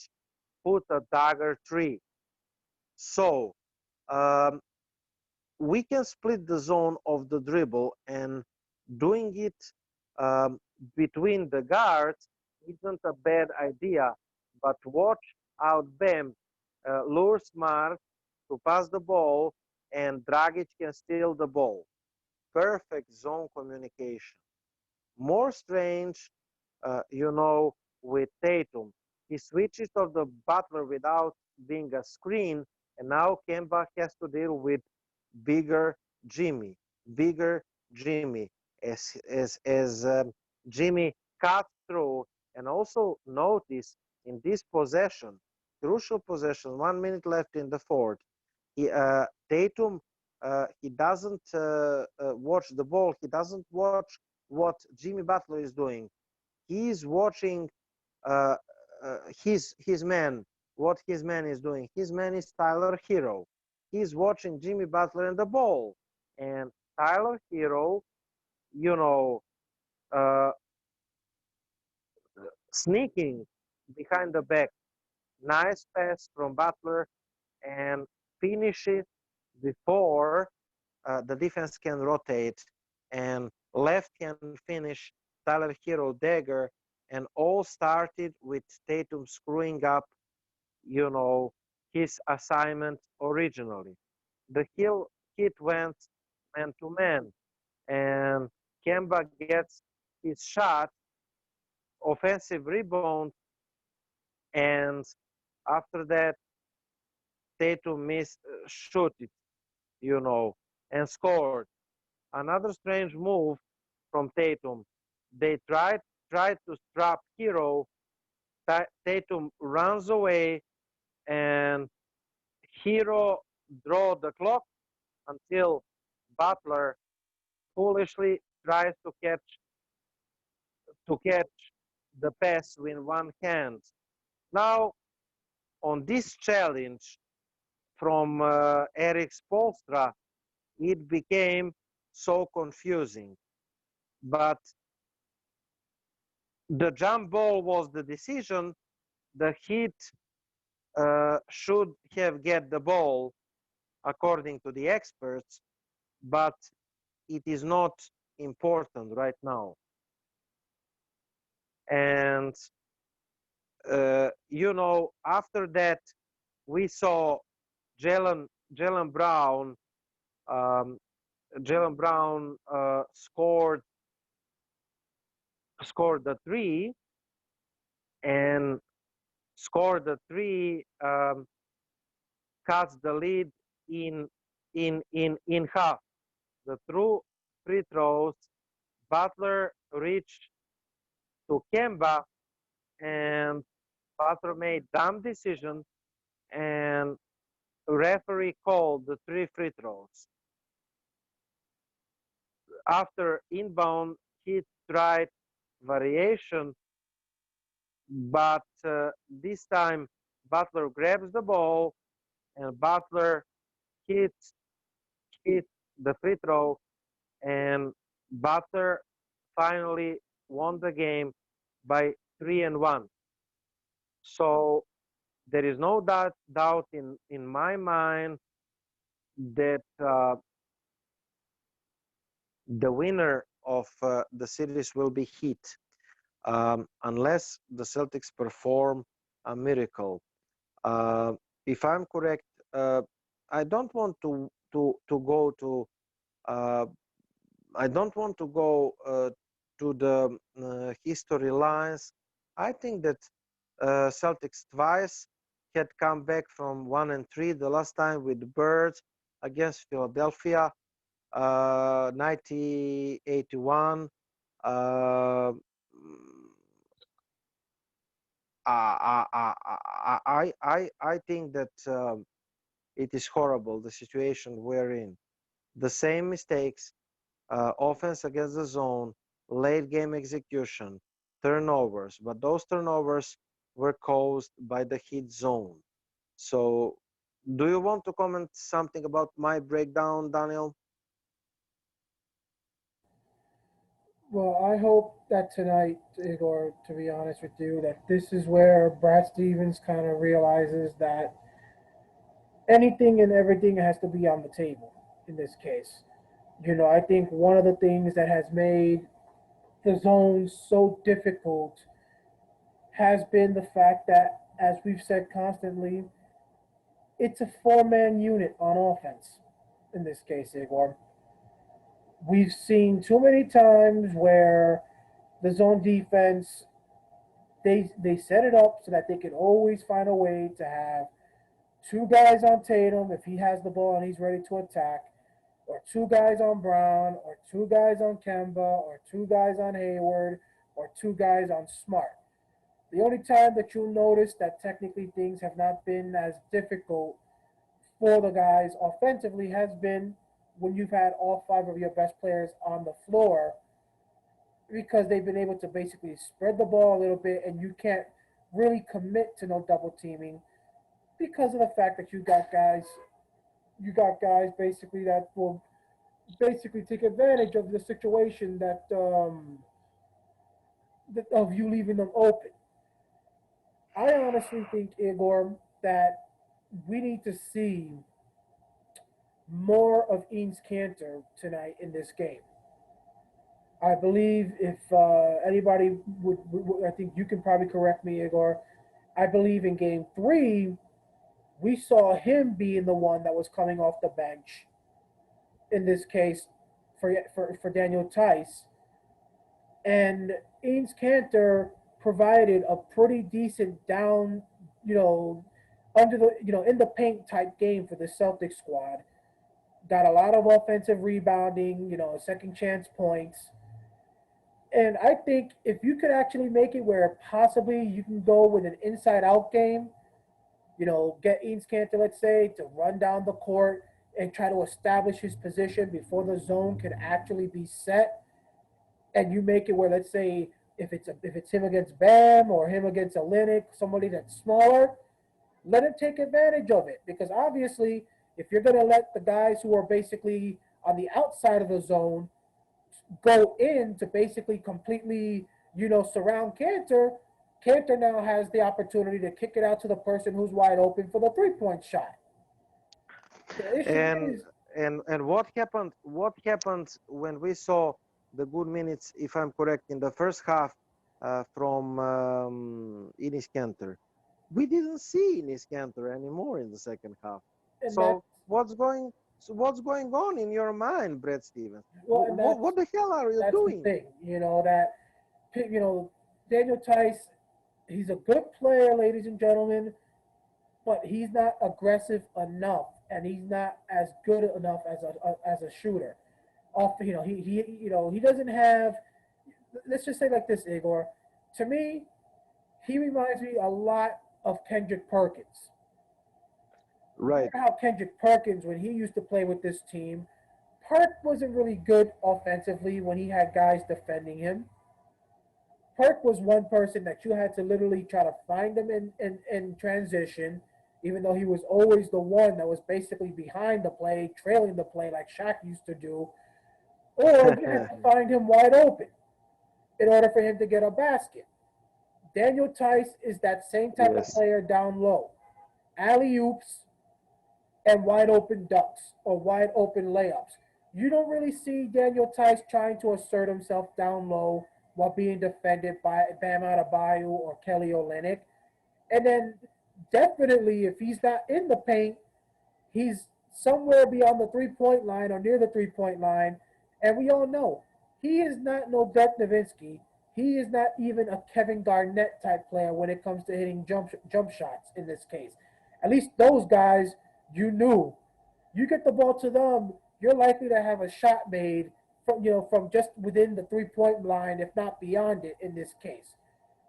put a dagger three. So um, we can split the zone of the dribble, and doing it um, between the guards isn't a bad idea. But watch out, Bam, lure Smart to pass the ball, and Dragic can steal the ball. Perfect zone communication. More strange, with Tatum. He switches to the Butler without being a screen, and now Kemba has to deal with bigger Jimmy, bigger Jimmy, as Jimmy cut through. And also notice in this possession, crucial possession, 1 minute left in the fourth, Tatum, he doesn't watch the ball. He doesn't watch what Jimmy Butler is doing. He's watching uh, his man, what his man is doing. His man is Tyler Herro. He's watching Jimmy Butler and the ball, and Tyler Herro, you know, uh, sneaking behind the back. Nice pass from Butler and finish it before the defense can rotate, and left hand finish Tyler Herro dagger, and all started with Tatum screwing up, you know, his assignment originally. The hit went man to man, and Kemba gets his shot, offensive rebound, and after that Tatum missed shoot it, and scored. Another strange move from Tatum. They tried to trap Herro. Tatum runs away, and Herro draw the clock until Butler foolishly tries to catch the pass with one hand. Now, on this challenge from Eric Spoelstra, it became so confusing. But the jump ball was the decision. The Heat should have get the ball according to the experts, but it is not important right now. And after that, we saw Jalen Jalen Brown. Um, Jalen Brown scored the three, and scored the three, cuts the lead in in half. The true free throws, Butler reached to Kemba, and Butler made dumb decision, and referee called the three free throws. After inbound, he tried variation, but this time Butler grabs the ball, and Butler hits hit the free throw, and Butler finally won the game by 3-1. So there is no doubt in my mind that the winner of the series will be Heat, unless the Celtics perform a miracle. Uh, if I'm correct, I don't want to go to uh, I don't want to go to the history lines. I think that Celtics twice had come back from 1-3. The last time with Birds against Philadelphia, 1981. Uh, I think that it is horrible the situation we're in. The same mistakes, offense against the zone, late game execution, turnovers, but those turnovers were caused by the Heat zone. So, do you want to comment something about my breakdown, Daniel? Well, I hope that tonight, Igor, to be honest with you, that this is where Brad Stevens kind of realizes that anything and everything has to be on the table in this case. I think one of the things that has made the zones so difficult has been the fact that, as we've said constantly, it's a four-man unit on offense in this case, Igor. We've seen too many times where the zone defense they set it up so that they can always find a way to have two guys on Tatum if he has the ball and he's ready to attack, or two guys on Brown, or two guys on Kemba, or two guys on Hayward, or two guys on Smart. The only time that you'll notice that technically things have not been as difficult for the guys offensively has been when you've had all five of your best players on the floor because they've been able to basically spread the ball a little bit and you can't really commit to no double teaming because of the fact that you got guys basically that will basically take advantage of the situation of you leaving them open. I honestly think, Igor, that we need to see more of Eames Cantor tonight in this game. I believe if anybody I think you can probably correct me, Igor. I believe in game three, we saw him being the one that was coming off the bench in this case for Daniel Tice. And Eames Cantor provided a pretty decent down, under the, in the paint type game for the Celtics squad. Got a lot of offensive rebounding, second chance points. And I think if you could actually make it where possibly you can go with an inside out game, get Eames Cantor, let's say, to run down the court and try to establish his position before the zone can actually be set. And you make it where, let's say, if it's him against Bam or him against Olenek, somebody that's smaller, let him take advantage of it. Because obviously, if you're going to let the guys who are basically on the outside of the zone go in to basically completely, surround Cantor, Cantor now has the opportunity to kick it out to the person who's wide open for the three-point shot. The issue And is, and what happened? What happened when we saw the good minutes, if I'm correct, in the first half from Enes Kanter? We didn't see Enes Kanter anymore in the second half. and that's So what's going on in your mind, Brad Stevens? well, and that's What the hell are you that's the doing? thing, that Daniel Tice, he's a good player, ladies and gentlemen, but he's not aggressive enough, and he's not as good enough as a shooter. Off, he doesn't have. Let's just say like this, Igor. To me, he reminds me a lot of Kendrick Perkins. Right. Remember how Kendrick Perkins, when he used to play with this team, Perk wasn't really good offensively when he had guys defending him. Perk was one person that you had to literally try to find him in transition, even though he was always the one that was basically behind the play, trailing the play like Shaq used to do, or you had to find him wide open in order for him to get a basket. Daniel Tice is that same type of Yes. player down low. Alley oops and wide open ducks or wide open layups. You don't really see Daniel Tice trying to assert himself down low while being defended by Bam Adebayo or Kelly Olynyk. And then definitely, if he's not in the paint, he's somewhere beyond the 3-point line or near the 3-point line. And we all know he is not no Dirk Nowitzki. He is not even a Kevin Garnett type player when it comes to hitting jump shots in this case. At least those guys, you knew. You get the ball to them, you're likely to have a shot made from just within the 3-point line, if not beyond it in this case.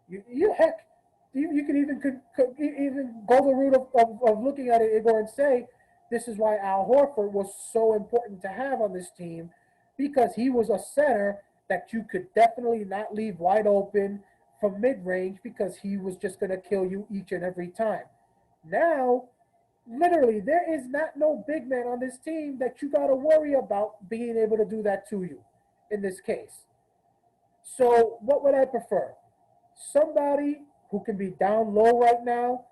Heck, you can even go the route of looking at it, Igor, and say this is why Al Horford was so important to have on this team because he was a center that you could definitely not leave wide open from mid range because he was just going to kill you each and every time. Now, literally, there is not no big man on this team that you got to worry about being able to do that to you in this case. So, what would I prefer? Somebody who can be down low right now,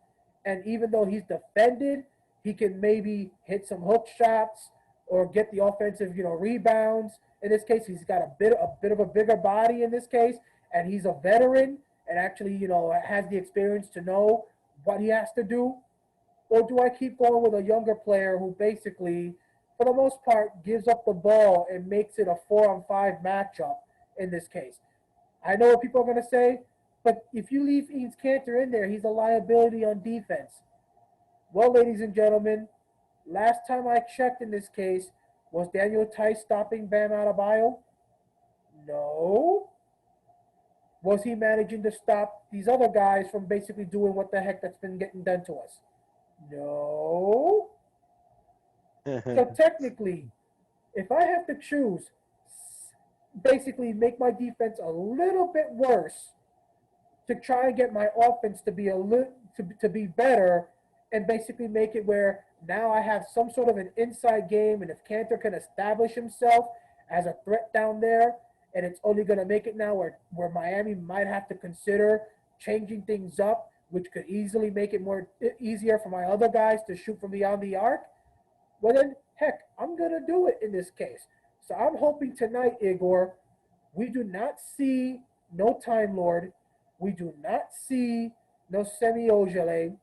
and even though he's defended, he can maybe hit some hook shots or get the offensive, rebounds. In this case, he's got a bit of a bigger body in this case, and he's a veteran and actually, has the experience to know what he has to do. Or do I keep going with a younger player who basically, for the most part, gives up the ball and makes it a 4-on-5 matchup in this case? I know what people are going to say, but if you leave Eames Cantor in there, he's a liability on defense. Well, ladies and gentlemen, last time I checked in this case, was Daniel Tice stopping Bam Adebayo? No. Was he managing to stop these other guys from basically doing what the heck that's been getting done to us? No. So technically, if I have to choose, basically make my defense a little bit worse to try and get my offense to be to be better, and basically make it where now I have some sort of an inside game, and if Cantor can establish himself as a threat down there, and it's only going to make it now where Miami might have to consider changing things up, which could easily make it more easier for my other guys to shoot from beyond the arc. Well then, heck, I'm going to do it in this case. So I'm hoping tonight, Igor, we do not see no Time Lord. We do not see no Semi Ojale.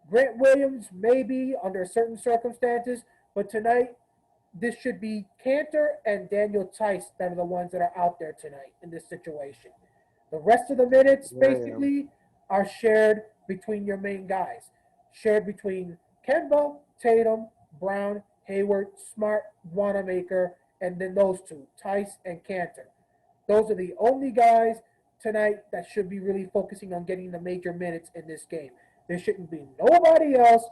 Grant Williams, maybe under certain circumstances, but tonight this should be Cantor and Daniel Tice that are the ones that are out there tonight in this situation. The rest of the minutes Yeah, basically are shared between your main guys, shared between Kemba, Tatum, Brown, Hayward, Smart, Wanamaker, and then those two, Tice and Cantor. Those are the only guys tonight that should be really focusing on getting the major minutes in this game. There shouldn't be nobody else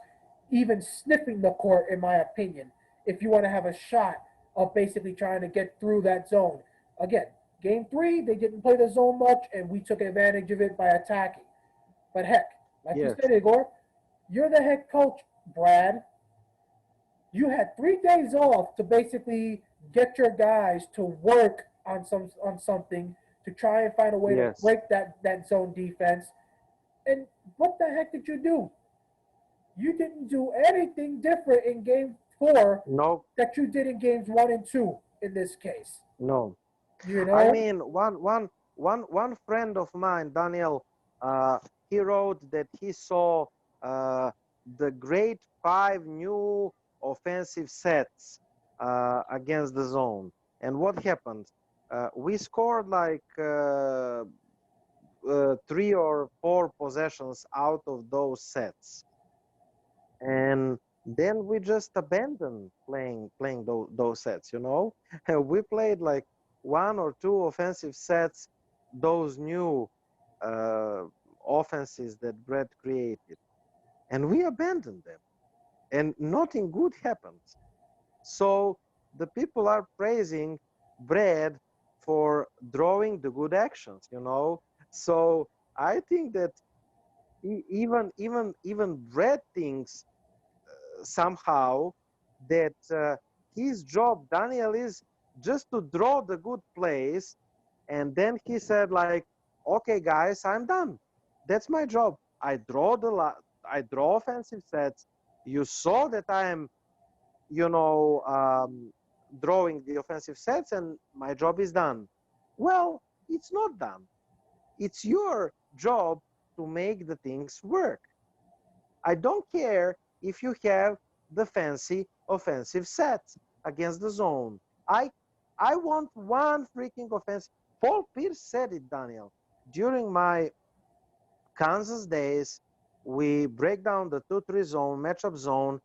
even sniffing the court, in my opinion, if you want to have a shot of basically trying to get through that zone. Again, game three, they didn't play the zone much, and we took advantage of it by attacking. But heck, like you yes, said, Igor, you're the head coach, Brad. You had 3 days off to basically get your guys to work on something to try and find a way to yes. break that zone defense. And what the heck did you do? You didn't do anything different in game four No, that you did in games one and two in this case. no. You I know? mean, one friend of mine, Daniel, uh, he wrote that he saw uh, the great 5 new offensive sets against the zone. And what happened? We scored like 3 or 4 possessions out of those sets, and then we just abandoned playing those sets. We played like 1 or 2 offensive sets, those new uh, offenses that Brett created, and we abandoned them, and nothing good happened. So the people are praising Brad for drawing the good actions. So I think that even Brad thinks somehow that his job, Daniel, is just to draw the good plays. And then he said, like, okay, guys, I'm done. That's my job. I draw offensive sets. You saw that I am, drawing the offensive sets, and my job is done. Well, it's not done. It's your job to make the things work. I don't care if you have the fancy offensive sets against the zone. I I want one freaking offensive. Paul Pierce said it, Daniel. During my Kansas days, we break down the 2-3 zone, matchup zone,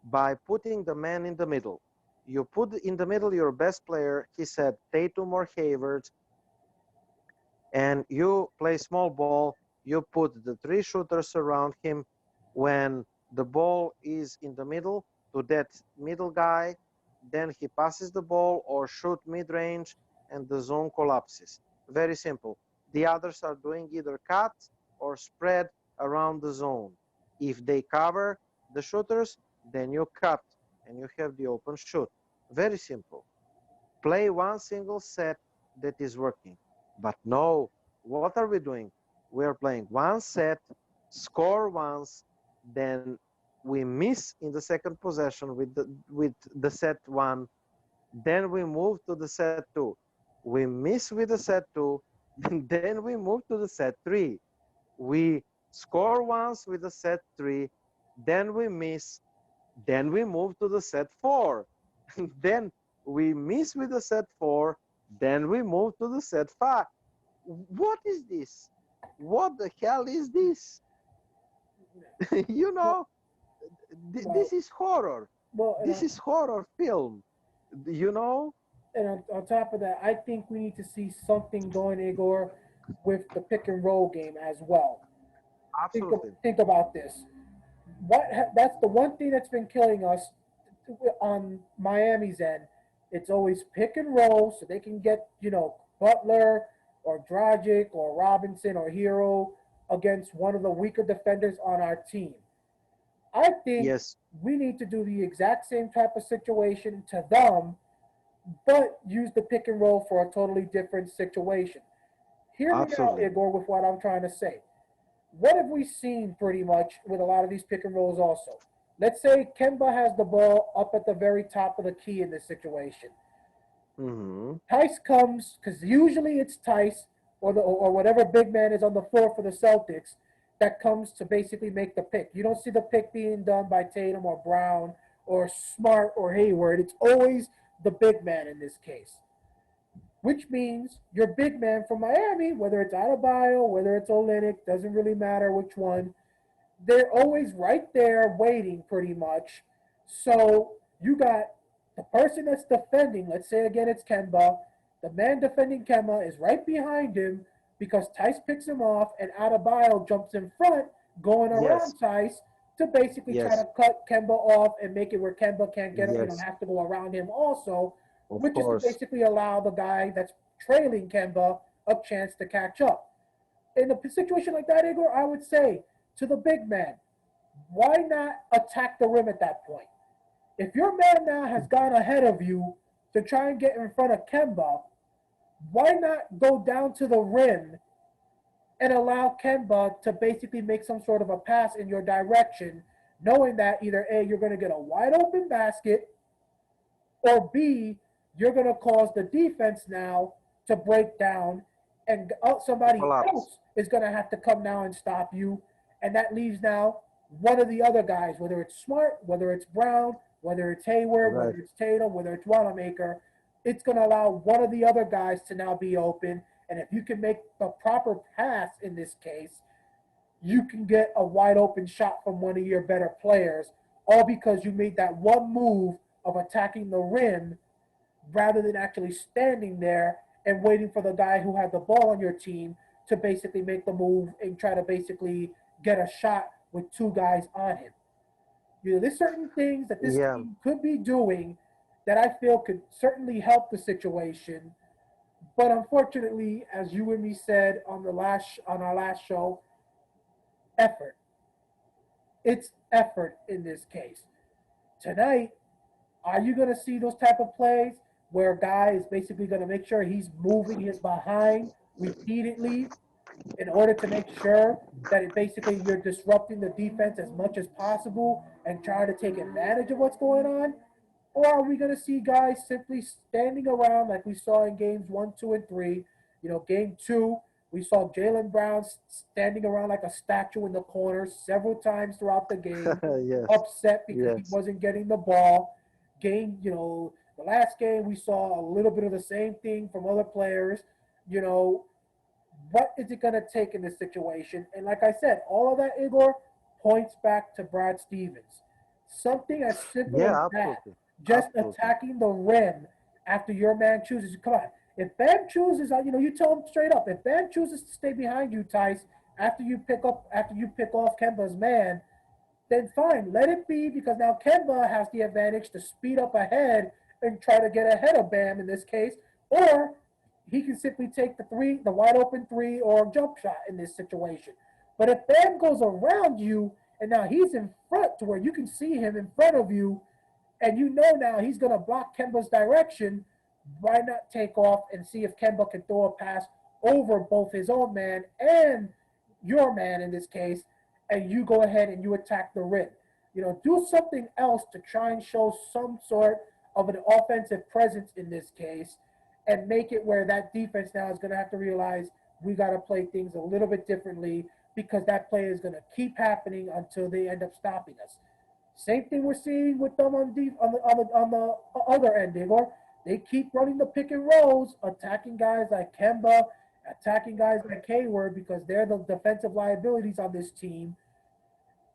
by putting the man in the middle. You put in the middle your best player, he said Tatum or Hayward, and you play small ball. You put the 3 shooters around him. When the ball is in the middle, to that middle guy, then he passes the ball or shoot mid-range, and the zone collapses. Very simple. The others are doing either cut or spread around the zone. If they cover the shooters, then you cut and you have the open shoot. Very simple. Play one single set that is working. But no, what are we doing? We are playing one set, score once, then we miss in the second possession with the set one. Then we move to the set two. We miss with the set two, then we move to the set three. We score once with the set three, then we miss, then we move to the set 4. Then we miss with the set 4, then we move to the set 5. What is this? What the hell is this? You Well, know, well, this is horror. well, This is horror film. You know? and on top of that, I think we need to see something going, Igor, with the pick and roll game as well. Absolutely. Think about this. That's the one thing that's been killing us on Miami's end. It's always pick and roll, so they can get Butler or Dragic or Robinson or Hero against one of the weaker defenders on our team. I think Yes, we need to do the exact same type of situation to them, but use the pick and roll for a totally different situation. Hear me now, absolutely. Igor, with what I'm trying to say. What have we seen pretty much with a lot of these pick and rolls also? Let's say Kemba has the ball up at the very top of the key in this situation. Mm-hmm. Tice comes, because usually it's Tice or whatever big man is on the floor for the Celtics that comes to basically make the pick. You don't see the pick being done by Tatum or Brown or Smart or Hayward. It's always the big man in this case, which means your big man from Miami, whether it's Adebayo, whether it's Olynyk, doesn't really matter which one, they're always right there waiting pretty much. So you got the person that's defending, let's say again it's Kemba, the man defending Kemba is right behind him because Tice picks him off and Adebayo jumps in front going Yes, around Tice to basically try yes, to cut Kemba off and make it where Kemba can't get yes, have to go around him also, of which is to course. basically allow the guy that's trailing Kemba a chance to catch up. In a situation like that, Igor, I would say to the big man, why not attack the rim at that point? If your man now has gone ahead of you to try and get in front of Kemba, why not go down to the rim and allow Kemba to basically make some sort of a pass in your direction, knowing that either A, you're going to get a wide open basket, or B, you're going to cause the defense now to break down, and To somebody collapse. else is going to have to come now and stop you. And that leaves now one of the other guys, whether it's Smart, whether it's Brown, whether it's Hayward, whether Right. it's Tatum, whether it's Wanamaker, it's going to allow one of the other guys to now be open. And if you can make the proper pass in this case, you can get a wide open shot from one of your better players, all because you made that one move of attacking the rim rather than actually standing there and waiting for the guy who had the ball on your team to basically make the move and try to basically get a shot with two guys on him. There's certain things that this Yeah, team could be doing that I feel could certainly help the situation. But unfortunately, as you and me said on our last show, effort. It's effort in this case. Tonight, are you going to see those type of plays where a guy is basically going to make sure he's moving his behind repeatedly in order to make sure that basically you're disrupting the defense as much as possible and trying to take advantage of what's going on? Or are we going to see guys simply standing around like we saw in games 1, 2, and 3? Game two, we saw Jaylen Brown standing around like a statue in the corner several times throughout the game, yes, upset because he yes. wasn't getting the ball. The last game we saw a little bit of the same thing from other players. You know, what is it going to take in this situation? And like I said, all of that, Igor, points back to Brad Stevens. Something as simple as Yeah, that, absolutely. just Absolutely. attacking the rim after your man chooses. Come on, if Bam chooses, you tell him straight up. If Bam chooses to stay behind you, Tice, after you pick off Kemba's man, then fine, let it be because now Kemba has the advantage to speed up ahead and try to get ahead of Bam in this case, or he can simply take the wide open three or jump shot in this situation. But if Bam goes around you and now he's in front to where you can see him in front of you, and you know now he's going to block Kemba's direction, why not take off and see if Kemba can throw a pass over both his own man and your man in this case, and you go ahead and you attack the rim. Do something else to try and show some sort of an offensive presence in this case and make it where that defense now is going to have to realize we got to play things a little bit differently because that play is going to keep happening until they end up stopping us. Same thing we're seeing with them on the other end, Igor. They keep running the pick and rolls, attacking guys like Kemba, attacking guys like Hayward because they're the defensive liabilities on this team.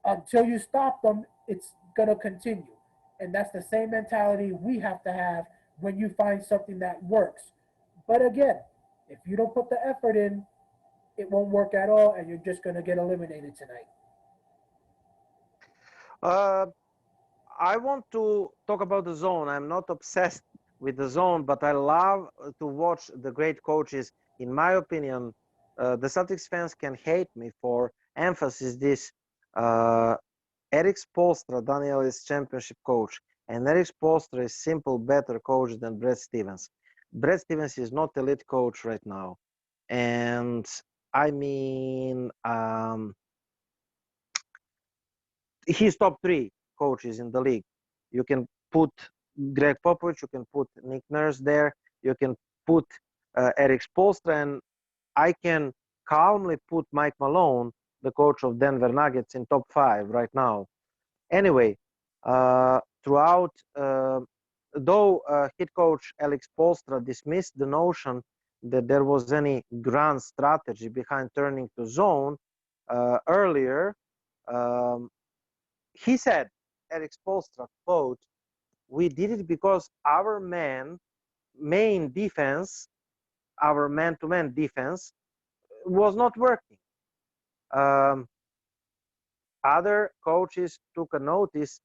Until you stop them, it's gonna continue, and that's the same mentality we have to have when you find something that works. But again, if you don't put the effort in, it won't work at all, and you're just gonna get eliminated tonight. Uh, I want to talk about the zone. I'm not obsessed with the zone, but I love to watch the great coaches. In my opinion, the Celtics fans can hate me for emphasis this. Uh, Eric Spoelstra, Daniel is championship coach, and Eric Spoelstra is simple better coach than Brad Stevens. Brad Stevens is not elite coach right now, and I mean, he's top three coaches in the league. You can put Greg Popovich, you can put Nick Nurse there, you can put Eric Spoelstra, and I can calmly put Mike Malone, the coach of Denver Nuggets, in top five right now. Anyway, throughout, though head coach Alex Spoelstra dismissed the notion that there was any grand strategy behind turning to zone earlier, um, he said, Eric Spoelstra, quote, "We did it because our main defense, our man-to-man defense, was not working." Um, Other coaches took a notice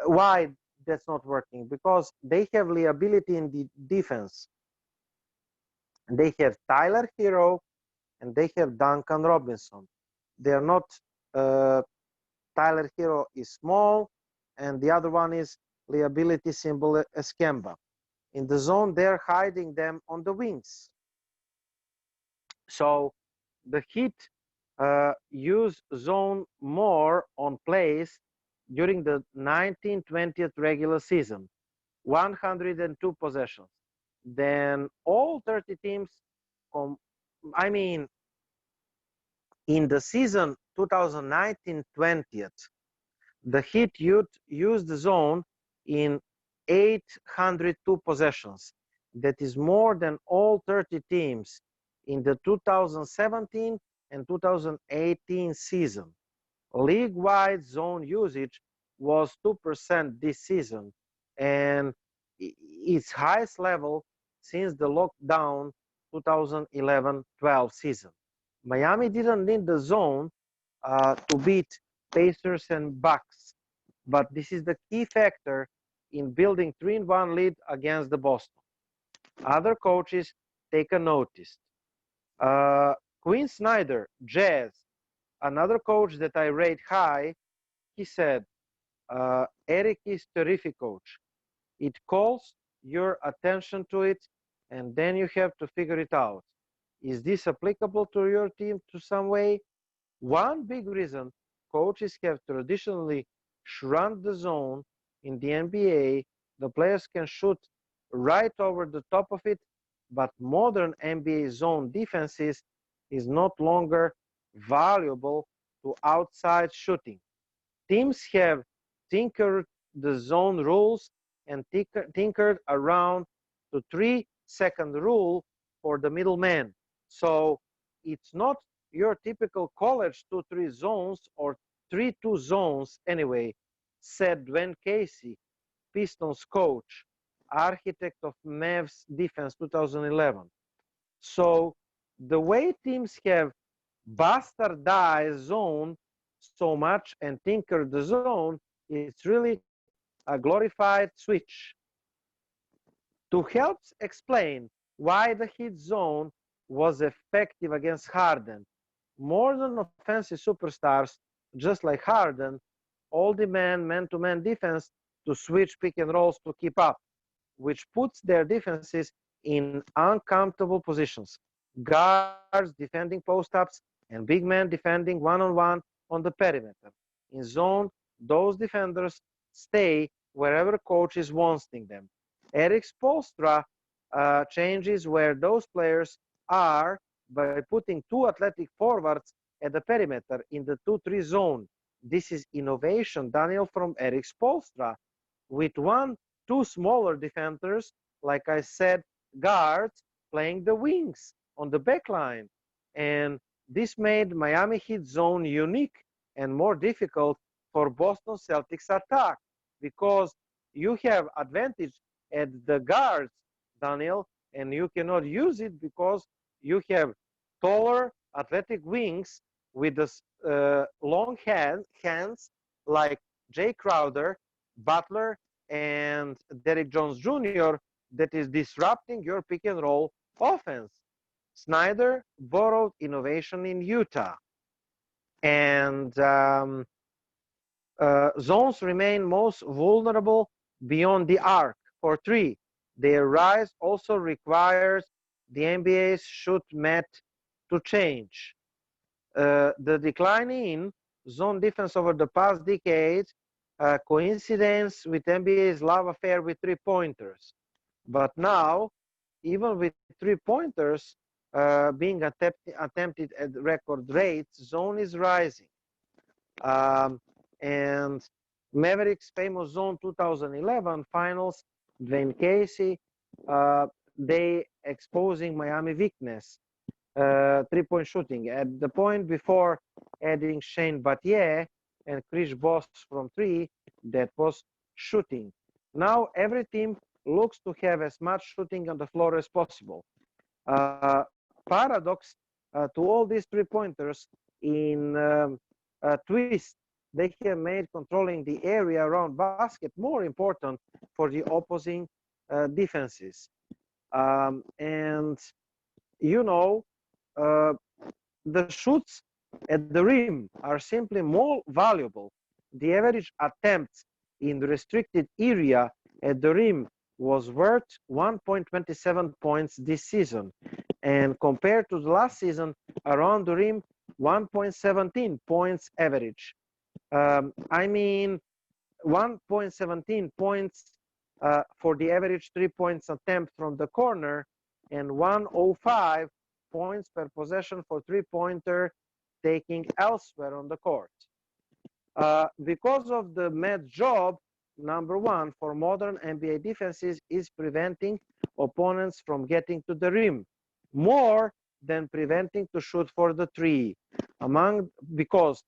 why that's not working, because they have liability in the defense. They have Tyler Herro and they have Duncan Robinson. They are not. Uh, Tyler Herro is small, and the other one is liability symbol as Kemba. In the zone, they're hiding them on the wings. So the Heat use zone more on plays during the 1920th regular season, 102 possessions, than all 30 teams. I mean, in the season 2019-20th, the Heat used the zone in 802 possessions. That is more than all 30 teams in the 2017 and 2018 season. League-wide zone usage was 2% this season, and its highest level since the lockdown 2011-12 season. Miami didn't need the zone to beat Pacers and Bucks, but this is the key factor in building 3-1 lead against the Boston. Other coaches take a notice. Uh, Quinn Snyder, Jazz, another coach that I rate high, he said, Eric is terrific coach. It calls your attention to it, and then you have to figure it out. Is this applicable to your team to some way? One big reason coaches have traditionally shrunk the zone in the NBA, the players can shoot right over the top of it, but modern NBA zone defenses is not longer valuable to outside shooting. Teams have tinkered the zone rules and tinkered around the 3-second rule for the middleman. So it's not your typical college 2-3 zones or 3-2 zones anyway, said Dwayne Casey, Pistons coach, architect of Mavs defense 2011. So the way teams have bastardized zone so much and tinkered the zone, it's really a glorified switch. To help explain why the Heat zone was effective against Harden, modern offensive superstars, just like Harden, all demand man-to-man defense to switch pick and rolls to keep up, which puts their defenses in uncomfortable positions. Guards defending post-ups and big men defending one-on-one on the perimeter. In zone, those defenders stay wherever coach is wanting them. Eric Spoelstra changes where those players are by putting two athletic forwards at the perimeter in the 2-3 zone. This is innovation, Daniel, from Eric Spoelstra, with 1-2 smaller defenders, like I said, guards playing the wings on the back line. And this made Miami Heat zone unique and more difficult for Boston Celtics attack, because you have advantage at the guards, Daniel, and you cannot use it because you have taller athletic wings with the long hands like Jay Crowder, Butler, and Derrick Jones Jr. that is disrupting your pick and roll offense. Snyder borrowed innovation in Utah, and zones remain most vulnerable beyond the arc for three. Their rise also requires the NBA's shoot mat to change. The decline in zone defense over the past decade coincidence with NBA's love affair with three-pointers. But now, even with three-pointers being attempted at record rates, zone is rising. And Mavericks' famous zone 2011 finals, Dwayne Casey, they exposing Miami weakness, three-point shooting. At the point before adding Shane Battier and Chris Bosh from three, that was shooting. Now every team looks to have as much shooting on the floor as possible. Paradox to all these three-pointers in twist, they have made controlling the area around basket more important for the opposing defenses. And you know, the shoots at the rim are simply more valuable. The average attempts in the restricted area at the rim was worth 1.27 points this season, and compared to the last season around the rim, 1.17 points average. I mean 1.17 points for the average 3 points attempt from the corner, and 105 points per possession for three-pointer taking elsewhere on the court. Because of the mat job, number one for modern NBA defenses is preventing opponents from getting to the rim more than preventing to shoot for the three. Because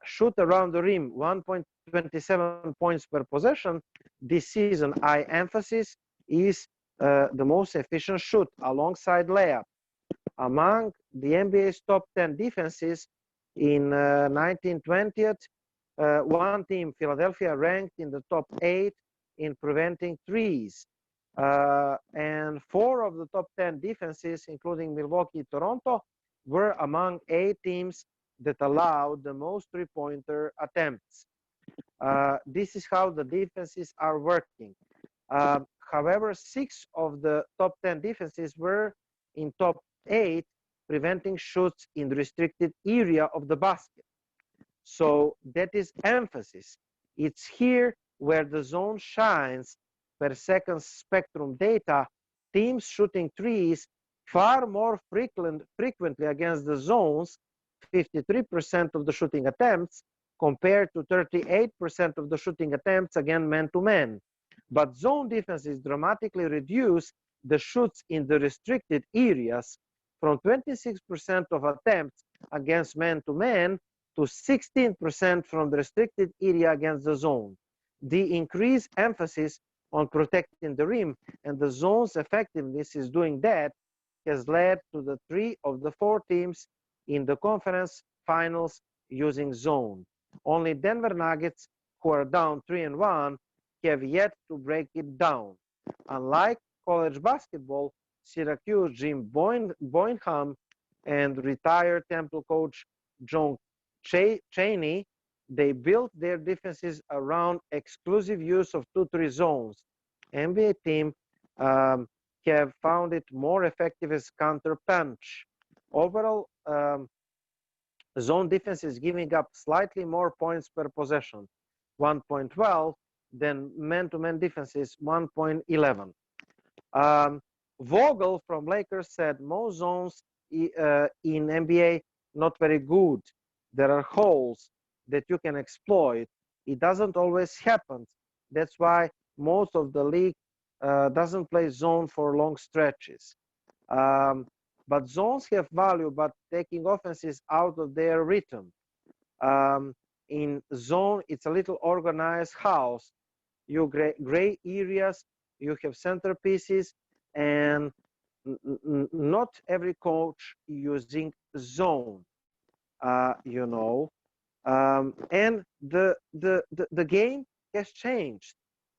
shoot around the rim 1.27 points per possession this season, high emphasis is the most efficient shoot alongside layup. Among the NBA's top 10 defenses in 1920th, one team, Philadelphia, ranked in the top 8 in preventing threes. And 4 of the top 10 defenses, including Milwaukee, Toronto, were among 8 teams that allowed the most three-pointer attempts. This is how the defenses are working. However, 6 of the top 10 defenses were in top 8 preventing shoots in the restricted area of the basket. So that is emphasis. It's here where the zone shines. Per second spectrum data, teams shooting threes far more frequently against the zones, 53% of the shooting attempts, compared to 38% of the shooting attempts against man-to-man. But zone defenses dramatically reduce the shoots in the restricted areas from 26% of attempts against man-to-man to 16% from the restricted area against the zone. The increased emphasis on protecting the rim and the zone's effectiveness is doing that has led to the 3 of the 4 teams in the conference finals using zone. Only Denver Nuggets, who are down 3-1, have yet to break it down. Unlike college basketball, Syracuse Jim Boynham and retired Temple coach John Chaney, they built their defenses around exclusive use of 2-3 zones. NBA team have found it more effective as counter punch. Overall, zone defense is giving up slightly more points per possession, 1.12, than man-to-man defenses, 1.11. Vogel from Lakers said most zones in NBA not very good. There are holes that you can exploit. It doesn't always happen. That's why most of the league doesn't play zone for long stretches. But zones have value, but taking offenses out of their rhythm. Um, in zone, it's a little organized house. You gray areas, you have centerpieces, and not every coach using zone, you know. And the game has changed.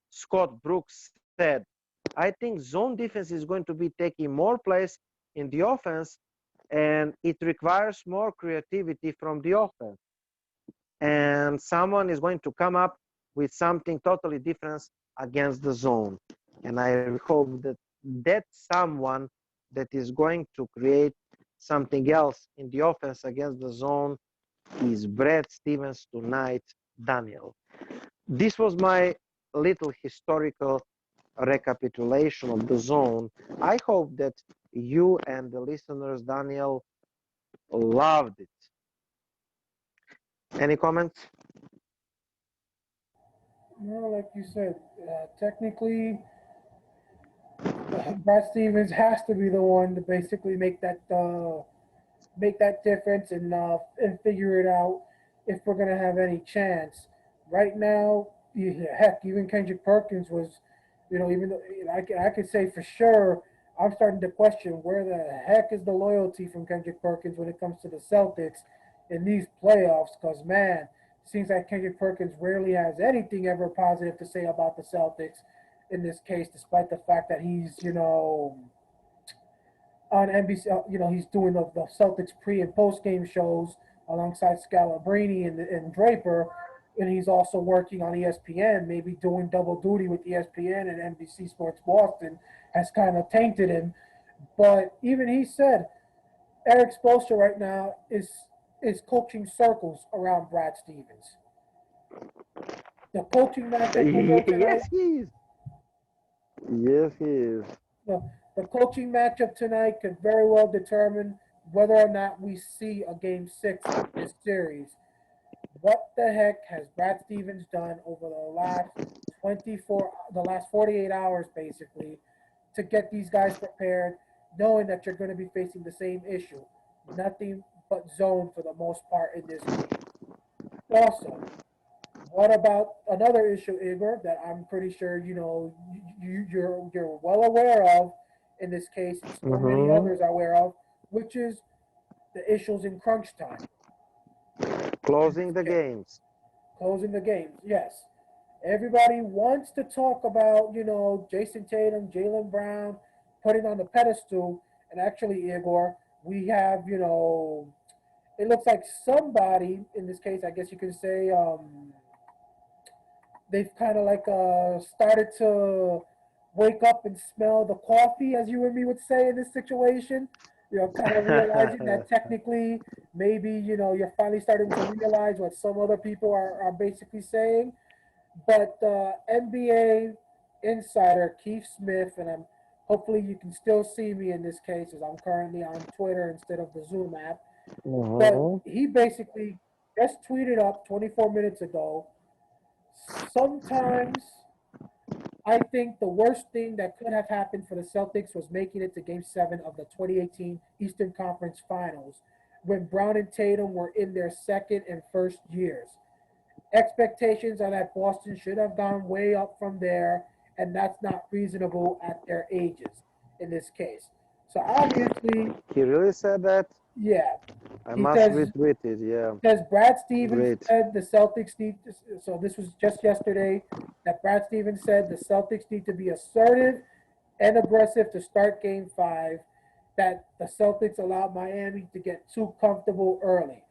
Scott Brooks said, I think zone defense is going to be taking more place in the offense, and it requires more creativity from the offense. And someone is going to come up with something totally different against the zone. And I hope that that someone that is going to create something else in the offense against the zone is Brad Stevens tonight, Daniel. This was my little historical recapitulation of the zone. I hope that you and the listeners, Daniel, loved it. Any comments? Like you said, technically, Brad Stevens has to be the one to basically make that difference and figure it out if we're gonna have any chance. Right now, heck, even Kendrick Perkins was, even though I could say for sure, I'm starting to question where the heck is the loyalty from Kendrick Perkins when it comes to the Celtics in these playoffs. Because man, it seems like Kendrick Perkins rarely has anything ever positive to say about the Celtics. In this case, despite the fact that he's on NBC. He's doing the Celtics pre and post game shows alongside Scalabrine and Draper, and he's also working on ESPN, maybe doing double duty with ESPN and NBC Sports Boston has kind of tainted him. But even he said Eric Spoelstra right now is coaching circles around Brad Stevens. The coaching matchup tonight. Yes, he is. Yes, he is. The, the coaching matchup tonight could very well determine whether or not we see a game 6 of this series. What the heck has Brad Stevens done over the last 48 hours basically, to get these guys prepared, knowing that you're going to be facing the same issue? Nothing but zone for the most part in this game. Also, what about another issue, Igor, that I'm pretty sure you're well aware of in this case, and so many Mm-hmm. others are aware of, which is the issues in crunch time. Closing the games. Closing the games, yes. Everybody wants to talk about, Jason Tatum, Jaylen Brown, putting on the pedestal. And actually, Igor, we have, it looks like somebody, in this case, I guess you can say, they've kind of started to wake up and smell the coffee, as you and me would say in this situation. Kind of realizing that technically, maybe, you're finally starting to realize what some other people are basically saying. But NBA insider Keith Smith, and hopefully you can still see me in this case as I'm currently on Twitter instead of the Zoom app. But Mm-hmm. he basically just tweeted up 24 minutes ago. Sometimes I think the worst thing that could have happened for the Celtics was making it to Game 7 of the 2018 Eastern Conference Finals when Brown and Tatum were in their second and first years. Expectations are that Boston should have gone way up from there, and that's not reasonable at their ages in this case. So obviously, He really said that? yeah, I he must says retweet it. Yeah. Brad Stevens Great. said the Celtics need to, so this was just yesterday that Brad Stevens said the Celtics need to be assertive and aggressive to start game 5, that the Celtics allowed Miami to get too comfortable early.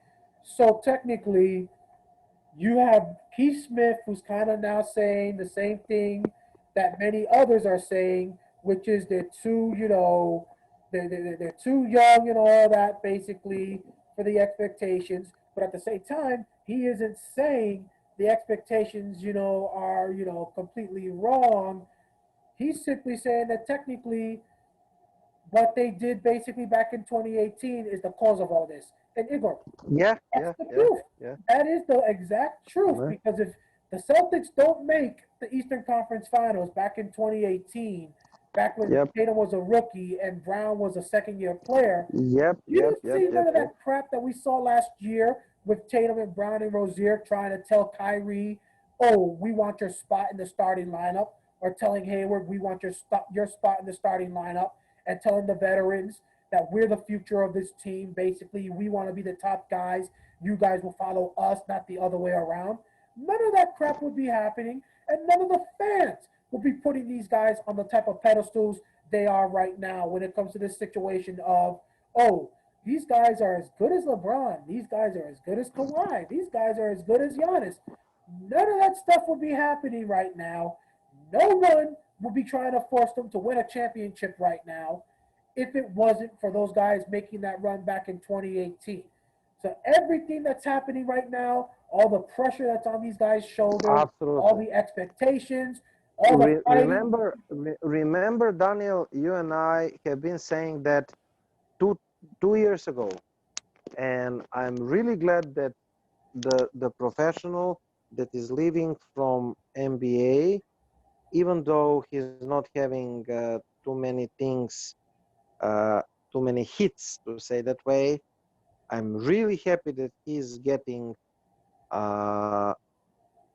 So technically, you have Keith Smith, who's kind of now saying the same thing that many others are saying, which is they're too, they're too young and all that, basically, for the expectations. But at the same time, he isn't saying the expectations, are, completely wrong. He's simply saying that technically what they did basically back in 2018 is the cause of all this. And Igor, Yeah, that's yeah, the yeah, truth. yeah. That is the exact truth. Yeah. Because if the Celtics don't make the Eastern Conference Finals back in 2018, back when Yep, Tatum was a rookie and Brown was a second-year player, yep, you yep, don't yep, see yep, none of yep. that crap that we saw last year with Tatum and Brown and Rozier trying to tell Kyrie, "Oh, we want your spot in the starting lineup," or telling Hayward, "We want your spot in the starting lineup," and telling the veterans that we're the future of this team. Basically, we want to be the top guys. You guys will follow us, not the other way around. None of that crap would be happening, and none of the fans will be putting these guys on the type of pedestals they are right now when it comes to this situation of, oh, these guys are as good as LeBron. These guys are as good as Kawhi. These guys are as good as Giannis. None of that stuff would be happening right now. No one would be trying to force them to win a championship right now if it wasn't for those guys making that run back in 2018. So everything that's happening right now, all the pressure that's on these guys' shoulders, all Absolutely. the expectations, all the fighting. Remember, Daniel, you and I have been saying that two 2 years ago, and I'm really glad that the professional that is leaving from NBA, even though he's not having too many things, uh, too many hits, to say that way. I'm really happy that he's getting, uh,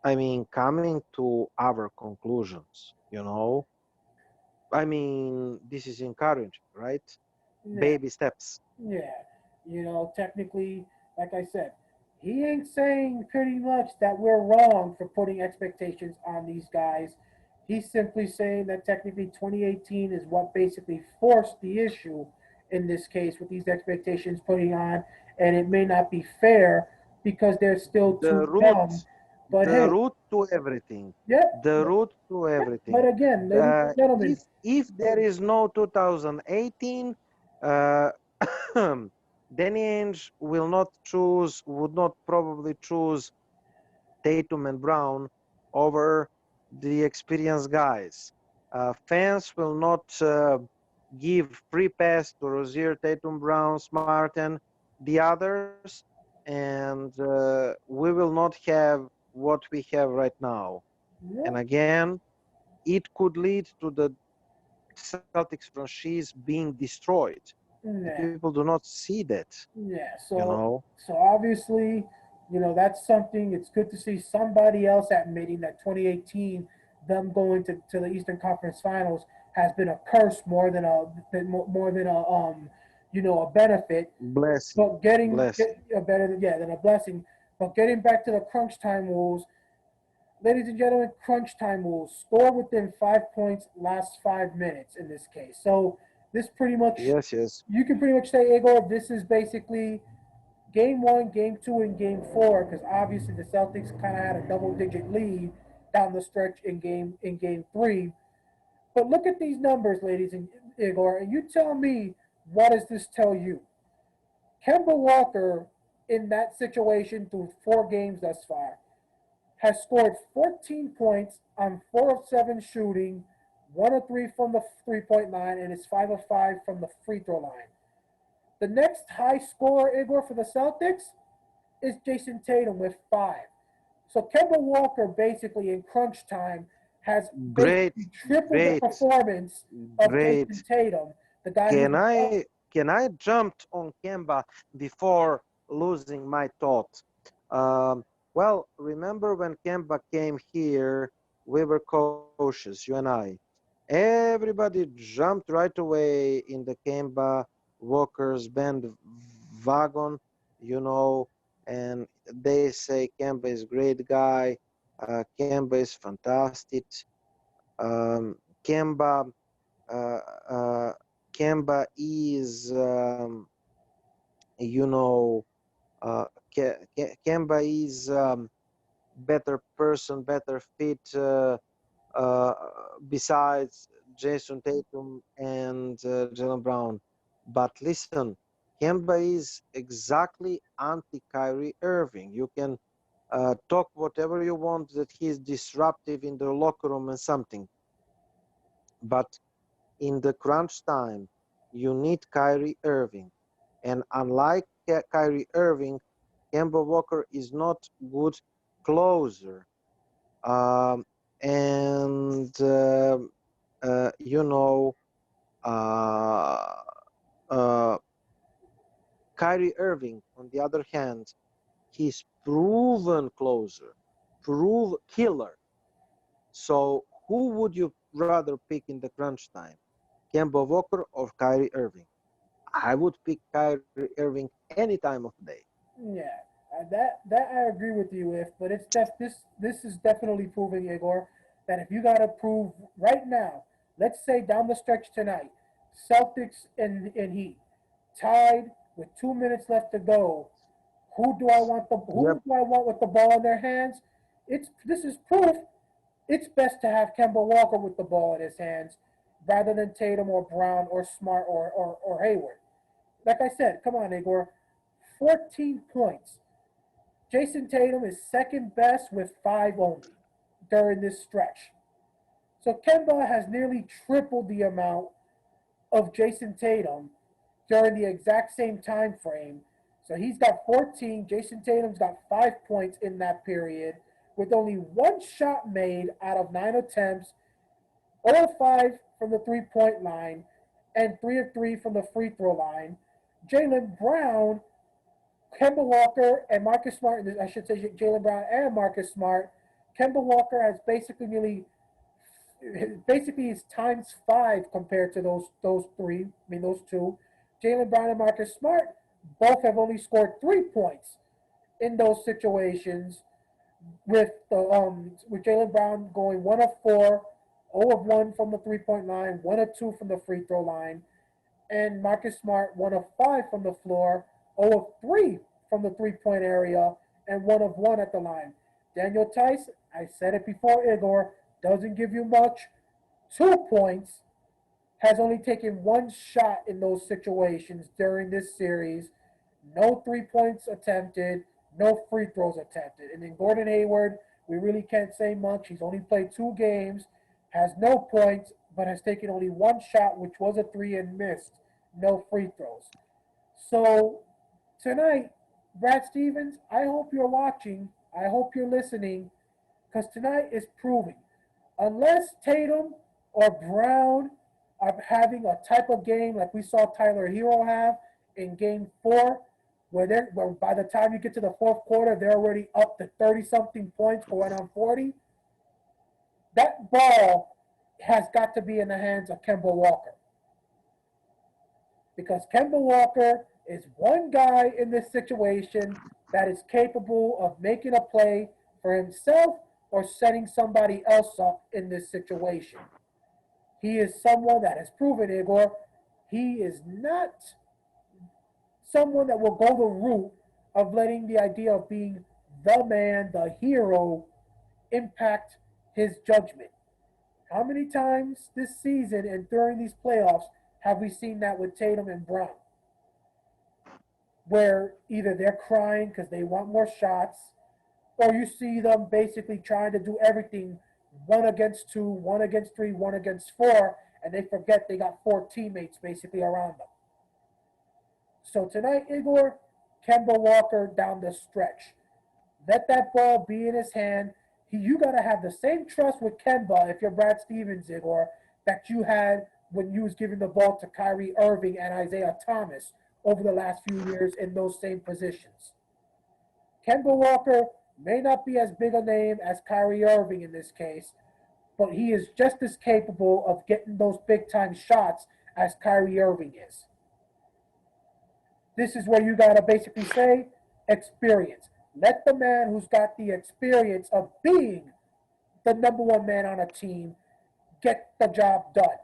I mean, coming to our conclusions, you know. I mean, this is encouraging, right? Yeah, Baby steps. yeah, technically, like I said, he ain't saying pretty much that we're wrong for putting expectations on these guys. He's simply saying that technically 2018 is what basically forced the issue in this case with these expectations putting on, and it may not be fair because they're still The too young. root, But the hey, root to everything, yeah, the root to yeah. But everything. again, ladies and gentlemen, If there is no 2018, uh, Danny Ainge will not choose, would not probably choose Tatum and Brown over the experienced guys. Fans will not give free pass to Rozier, Tatum, Brown, Smart, and the others, and we will not have what we have right now. yeah, And again, it could lead to the Celtics franchise being destroyed. And yeah. people do not see that, Yeah, you know. so obviously, that's something. It's good to see somebody else admitting that 2018, them going to the Eastern Conference Finals has been a curse more than a benefit. Blessing, But get blessing. a better than a blessing. But getting back to the crunch time rules, ladies and gentlemen, crunch time rules. Score within 5 points, last 5 minutes in this case. So this pretty much Yes, yes. you can pretty much say, Igor, this is basically game one, game two, and game four, because obviously the Celtics kind of had a double-digit lead down the stretch in game three. But look at these numbers, ladies and Igor, and you tell me, what does this tell you? Kemba Walker in that situation through 4 games thus far has scored 14 points on 4 of 7 shooting, 1 of 3 from the 3-point line, and is 5 of 5 from the free throw line. The next high scorer, Igor, for the Celtics is Jason Tatum with 5. So Kemba Walker basically in crunch time has Great, basically tripled the great, performance of Jason great. Tatum, the guy who Can I jump on Kemba before losing my thought? Um, well, remember when Kemba came here, we were cautious, you and I. Everybody jumped right away in the Kemba Walker's bandwagon, and they say Kemba is great guy, Kemba is fantastic. Kemba uh, uh, Kemba is, you know, Kemba is better person, better fit uh, besides Jason Tatum and Jalen Brown. But listen, Kemba is exactly anti-Kyrie Irving. You can talk whatever you want that he's disruptive in the locker room and something, but in the crunch time, you need Kyrie Irving. And unlike Kyrie Irving, Kemba Walker is not good closer. Um, and you know, uh, uh, Kyrie Irving, on the other hand, he's proven closer, prove killer. So who would you rather pick in the crunch time, Kemba Walker or Kyrie Irving? I would pick Kyrie Irving any time of the day. Yeah, that I agree with you with, but this is definitely proving, Igor, that if you got to prove right now, let's say down the stretch tonight, Celtics and Heat tied with 2 minutes left to go. Yep. Who do I want with the ball in their hands? This is proof. It's best to have Kemba Walker with the ball in his hands rather than Tatum or Brown or Smart or Hayward. Like I said, come on, Igor. 14 points. Jason Tatum is second best with five only during this stretch. So Kemba has nearly tripled the amount of Jason Tatum during the exact same time frame. So he's got 14. Jason Tatum's got 5 points in that period with only one shot made out of 9 attempts, 0 of 5 from the 3 point line, and 3 of 3 from the free throw line. Jaylen Brown, Kemba Walker, and Marcus Smart, I should say Jaylen Brown and Marcus Smart. Kemba Walker has basically is times five compared to those three. I mean those two. Jaylen Brown and Marcus Smart both have only scored 3 points in those situations, with Jaylen Brown going 1 of 4, 0 of 1 from the 3 point line, 1 of 2 from the free throw line, and Marcus Smart 1 of 5 from the floor, 0 of 3 from the 3 point area, and 1 of 1 at the line. Daniel Tice, I said it before, Igor, doesn't give you much. 2 points, has only taken one shot in those situations during this series. No 3 points attempted, no free throws attempted. And then Gordon Hayward, we really can't say much. He's only played 2 games, has no points, but has taken only one shot, which was a three and missed. No free throws. So tonight, Brad Stevens, I hope you're watching. I hope you're listening, because tonight is proving, unless Tatum or Brown are having a type of game like we saw Tyler Herro have in Game 4, where by the time you get to the fourth quarter, they're already up to 30 something points going on 40. That ball has got to be in the hands of Kemba Walker, because Kemba Walker is one guy in this situation that is capable of making a play for himself or setting somebody else up in this situation. He is someone that has proven, Igor, he is not someone that will go the route of letting the idea of being the man, the hero, impact his judgment. How many times this season and during these playoffs have we seen that with Tatum and Brown? Where either they're crying because they want more shots, or you see them basically trying to do everything 1 against 2, 1 against 3, 1 against 4, and they forget they got 4 teammates basically around them. So tonight, Igor, Kemba Walker down the stretch. Let that ball be in his hand. You got to have the same trust with Kemba, if you're Brad Stevens, Igor, that you had when you was giving the ball to Kyrie Irving and Isaiah Thomas over the last few years in those same positions. Kemba Walker may not be as big a name as Kyrie Irving in this case, but he is just as capable of getting those big time shots as Kyrie Irving is. This is where you got to basically say experience. Let the man who's got the experience of being the number one man on a team get the job done,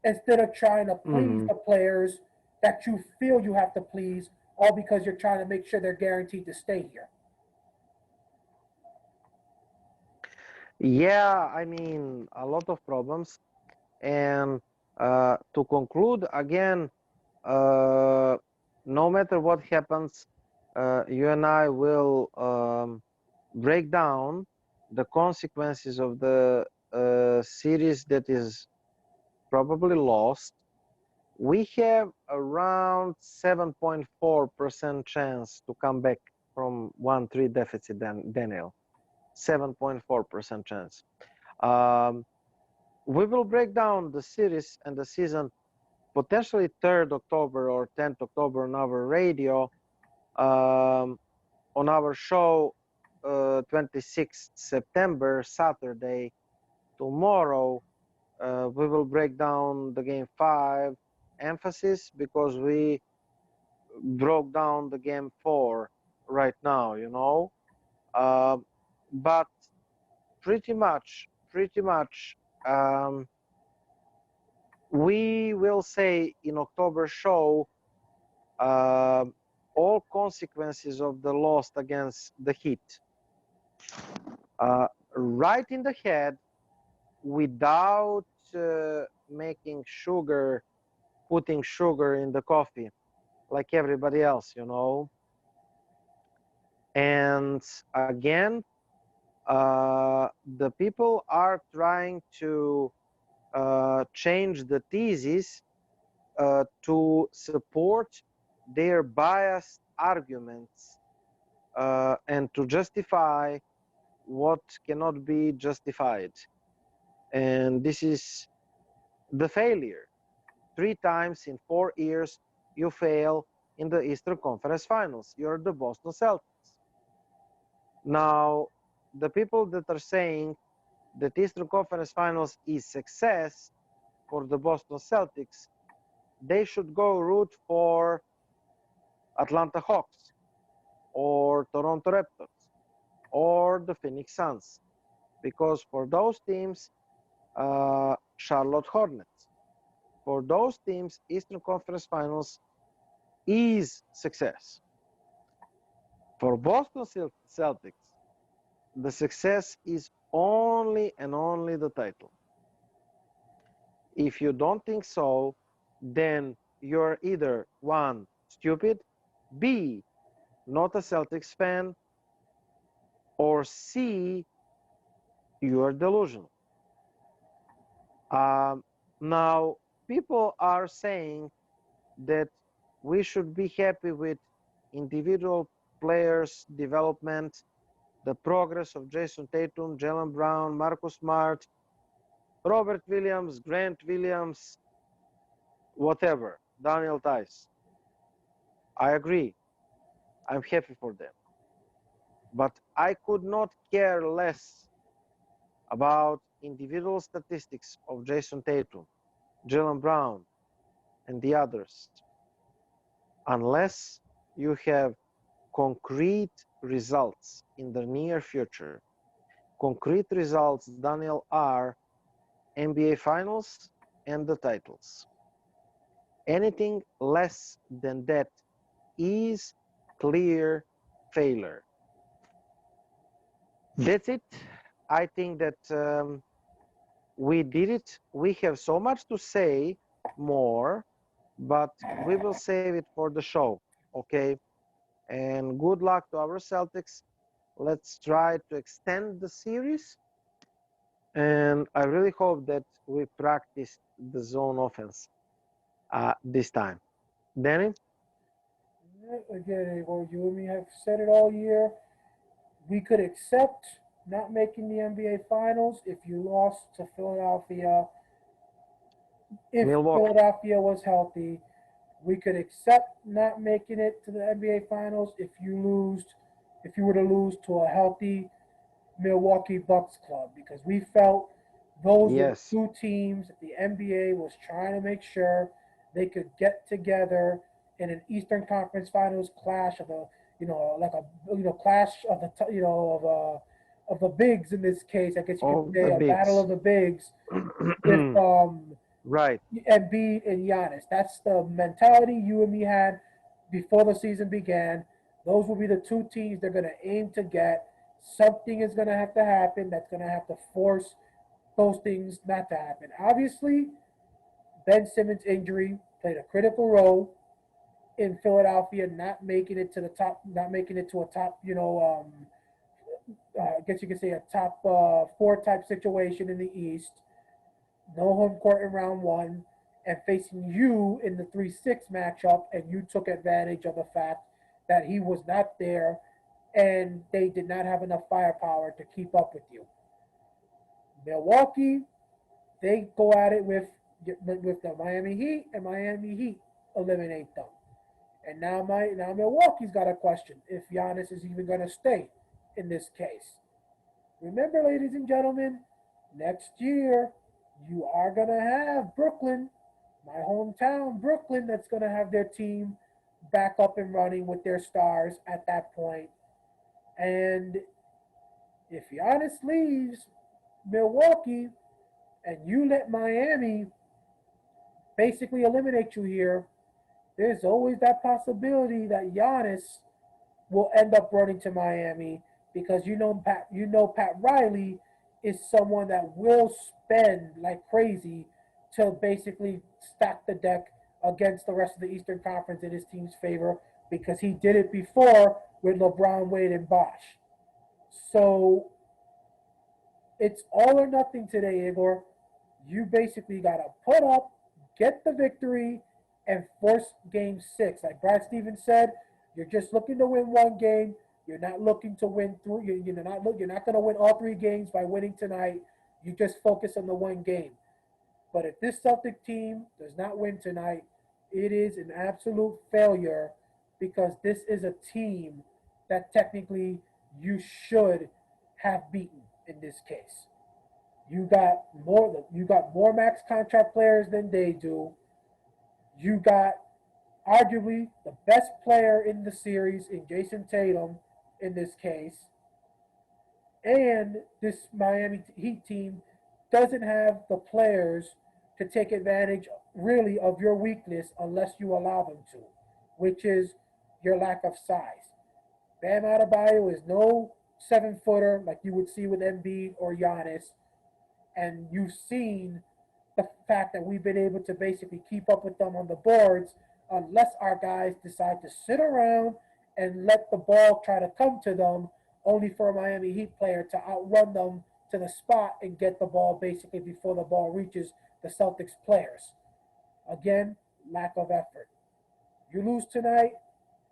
instead of trying to please Mhm. the players that you feel you have to please, all because you're trying to make sure they're guaranteed to stay here. Yeah, I mean, a lot of problems. And to conclude, again, uh, no matter what happens, you and I will break down the consequences of the series that is probably lost we have around 7.4% chance to come back from 1-3 deficit, Daniel. 7.4% chance. We will break down the series and the season potentially 3rd October or 10th October on our radio, on our show 26th September, Saturday. Tomorrow, we will break down the game 5 emphasis because we broke down the game 4 right now, you know. But pretty much, we will say in October show all consequences of the loss against the Heat. Right in the head, without making sugar, putting sugar in the coffee, like everybody else, you know. And again, the people are trying to change the thesis to support their biased arguments and to justify what cannot be justified. And this is the failure. 3 times in 4 years, you fail in the Eastern Conference Finals. You're the Boston Celtics. Now, the people that are saying that Eastern Conference Finals is success for the Boston Celtics, they should go root for Atlanta Hawks or Toronto Raptors or the Phoenix Suns, because for those teams, Charlotte Hornets, for those teams, Eastern Conference Finals is success. For Boston Celtics, the success is only and only the title. If you don't think so, then you're either 1, stupid, B, not a Celtics fan, or C, you're delusional. Now, people are saying that we should be happy with individual players' development, the progress of Jason Tatum, Jaylen Brown, Marcus Smart, Robert Williams, Grant Williams, whatever, Daniel Tice. I agree. I'm happy for them. But I could not care less about individual statistics of Jason Tatum, Jaylen Brown, and the others, unless you have concrete results in the near future. Concrete results, Daniel, are NBA Finals and the titles. Anything less than that is clear failure. That's it. I think that we did it. We have so much to say more, but we will save it for the show, okay? And good luck to our Celtics. Let's try to extend the series. And I really hope that we practice the zone offense this time. Danny? Again, Igor, you and me have said it all year. We could accept not making the NBA Finals if you lost to Philadelphia. If Milwaukee. Philadelphia was healthy, we could accept not making it to the NBA Finals if you were to lose to a healthy Milwaukee Bucks club, because we felt those were the Yes. 2 teams that the NBA was trying to make sure they could get together in an Eastern Conference Finals clash of a clash of the of the bigs in this case. I guess you Of could the say a battle bigs. of the bigs with Right. Embiid and Giannis. That's the mentality you and me had before the season began. Those will be the 2 teams they're going to aim to get. Something is going to have to happen that's going to have to force those things not to happen. Obviously, Ben Simmons' injury played a critical role in Philadelphia not making it to the top, not making it to a top, I guess you could say a top 4 type situation in the East. No home court in round 1. and facing you in the 3-6 matchup, and you took advantage of the fact that he was not there and they did not have enough firepower to keep up with you. Milwaukee, they go at it with the Miami Heat, and Miami Heat eliminate them. And now Milwaukee's got a question if Giannis is even going to stay in this case. Remember, ladies and gentlemen, next year you are going to have Brooklyn, my hometown, Brooklyn, that's going to have their team back up and running with their stars at that point. And if Giannis leaves Milwaukee and you let Miami basically eliminate you here, there's always that possibility that Giannis will end up running to Miami because Pat Riley is someone that will spend like crazy to basically stack the deck against the rest of the Eastern Conference in his team's favor because he did it before with LeBron, Wade, and Bosh. So it's all or nothing today, Igor. You basically got to put up, get the victory, and force game 6. Like Brad Stevens said, you're just looking to win one game. You're not looking to win three. You're not going to win all 3 games by winning tonight. You just focus on the one game. But if this Celtic team does not win tonight, it is an absolute failure because this is a team that technically you should have beaten in this case. You got more max contract players than they do. You got arguably the best player in the series in Jason Tatum in this case. And this Miami Heat team doesn't have the players to take advantage really of your weakness unless you allow them to, which is your lack of size. Bam Adebayo is no 7-footer like you would see with Embiid or Giannis. And you've seen the fact that we've been able to basically keep up with them on the boards unless our guys decide to sit around and let the ball try to come to them, only for a Miami Heat player to outrun them to the spot and get the ball basically before the ball reaches the Celtics players. Again, lack of effort. You lose tonight,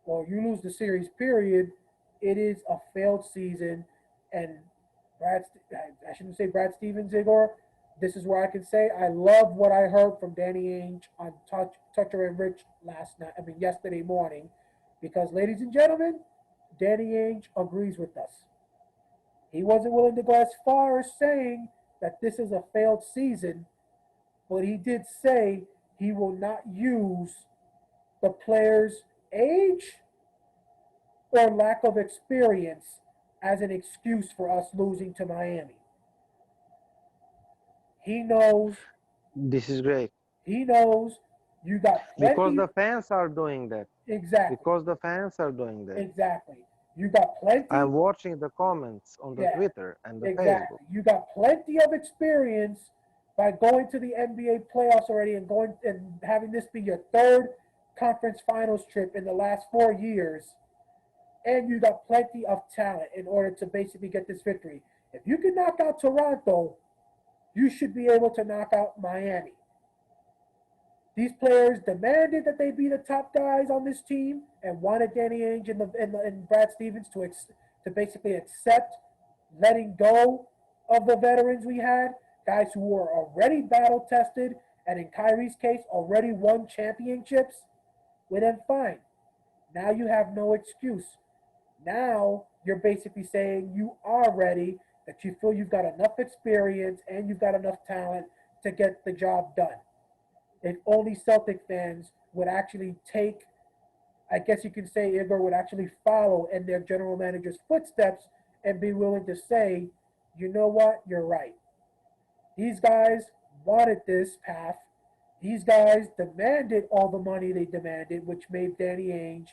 or you lose the series, period, it is a failed season. And I shouldn't say Brad Stevens, Igor. This is where I can say I love what I heard from Danny Ainge on Tucker and Rich yesterday morning, because, ladies and gentlemen, Danny Ainge agrees with us. He wasn't willing to go as far as saying that this is a failed season, but he did say he will not use the players' age or lack of experience as an excuse for us losing to Miami. He knows. This is great. He knows you got Because plenty. the fans are doing that. Exactly. Because the fans are doing that. Exactly. You got plenty. I'm watching the comments on the Twitter and the Facebook. You got plenty of experience by going to the NBA playoffs already and going and having this be your 3rd conference finals trip in the last 4 years. And you got plenty of talent in order to basically get this victory. If you can knock out Toronto, you should be able to knock out Miami. These players demanded that they be the top guys on this team and wanted Danny Ainge and Brad Stevens to basically accept letting go of the veterans we had, guys who were already battle tested and in Kyrie's case already won championships. Well, then fine. Now you have no excuse. Now you're basically saying you are ready, that you feel you've got enough experience and you've got enough talent to get the job done. If only Celtic fans would actually take, I guess you can say Igor would actually follow in their general manager's footsteps and be willing to say, you know what, you're right. These guys wanted this path. These guys demanded all the money they demanded, which made Danny Ainge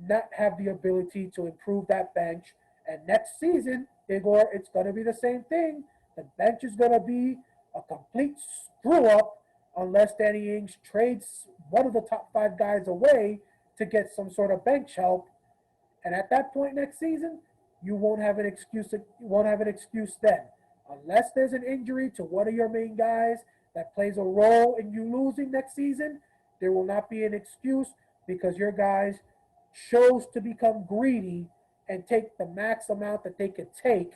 not have the ability to improve that bench. And next season, Igor, it's going to be the same thing. The bench is going to be a complete screw up unless Danny Ainge trades one of the top 5 guys away to get some sort of bench help. And at that point next season, you won't have an excuse. You won't have an excuse then, unless there's an injury to one of your main guys that plays a role in you losing next season, there will not be an excuse because your guys chose to become greedy and take the max amount that they could take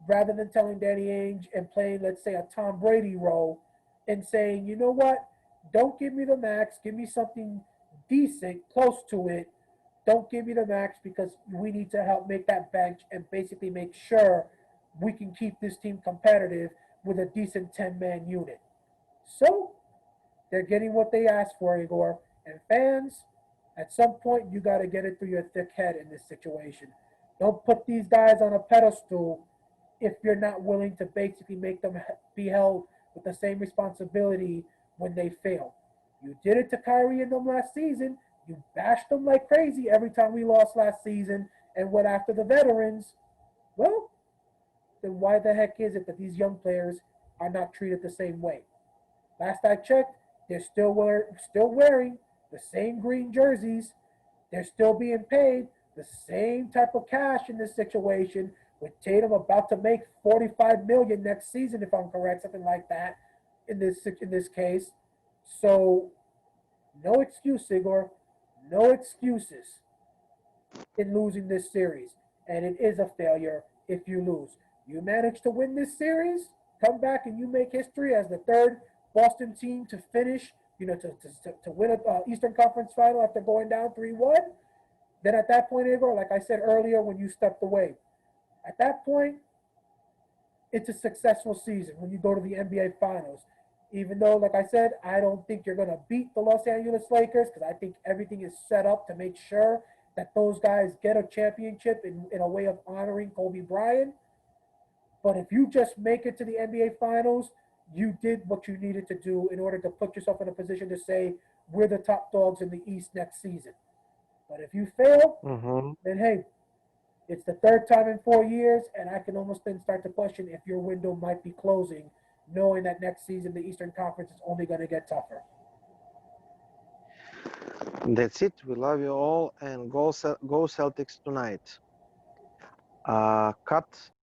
rather than telling Danny Ainge and playing, let's say, a Tom Brady role and saying, you know what, don't give me the max, give me something decent, close to it. Don't give me the max because we need to help make that bench and basically make sure we can keep this team competitive with a decent 10-man unit. So they're getting what they asked for, Igor. And fans, at some point, you got to get it through your thick head in this situation. Don't put these guys on a pedestal if you're not willing to basically make them be held with the same responsibility when they fail. You did it to Kyrie and them last season. You bashed them like crazy every time we lost last season and went after the veterans. Well, then why the heck is it that these young players are not treated the same way? Last I checked, they're still wearing the same green jerseys. They're still being paid the same type of cash in this situation. With Tatum about to make 45 million next season, if I'm correct, something like that. In this case, so no excuse, Igor. No excuses in losing this series, and it is a failure if you lose. You manage to win this series, come back and you make history as the third Boston team to finish, to win an Eastern Conference final after going down 3-1. Then at that point, Igor, like I said earlier when you stepped away, at that point, it's a successful season when you go to the NBA Finals. Even though, like I said, I don't think you're going to beat the Los Angeles Lakers because I think everything is set up to make sure that those guys get a championship in a way of honoring Kobe Bryant. But if you just make it to the NBA Finals, you did what you needed to do in order to put yourself in a position to say, we're the top dogs in the East next season. But if you fail, then hey, it's the third time in 4 years, and I can almost then start to question if your window might be closing, knowing that next season the Eastern Conference is only going to get tougher. That's it. We love you all, and go Celtics tonight. Cut.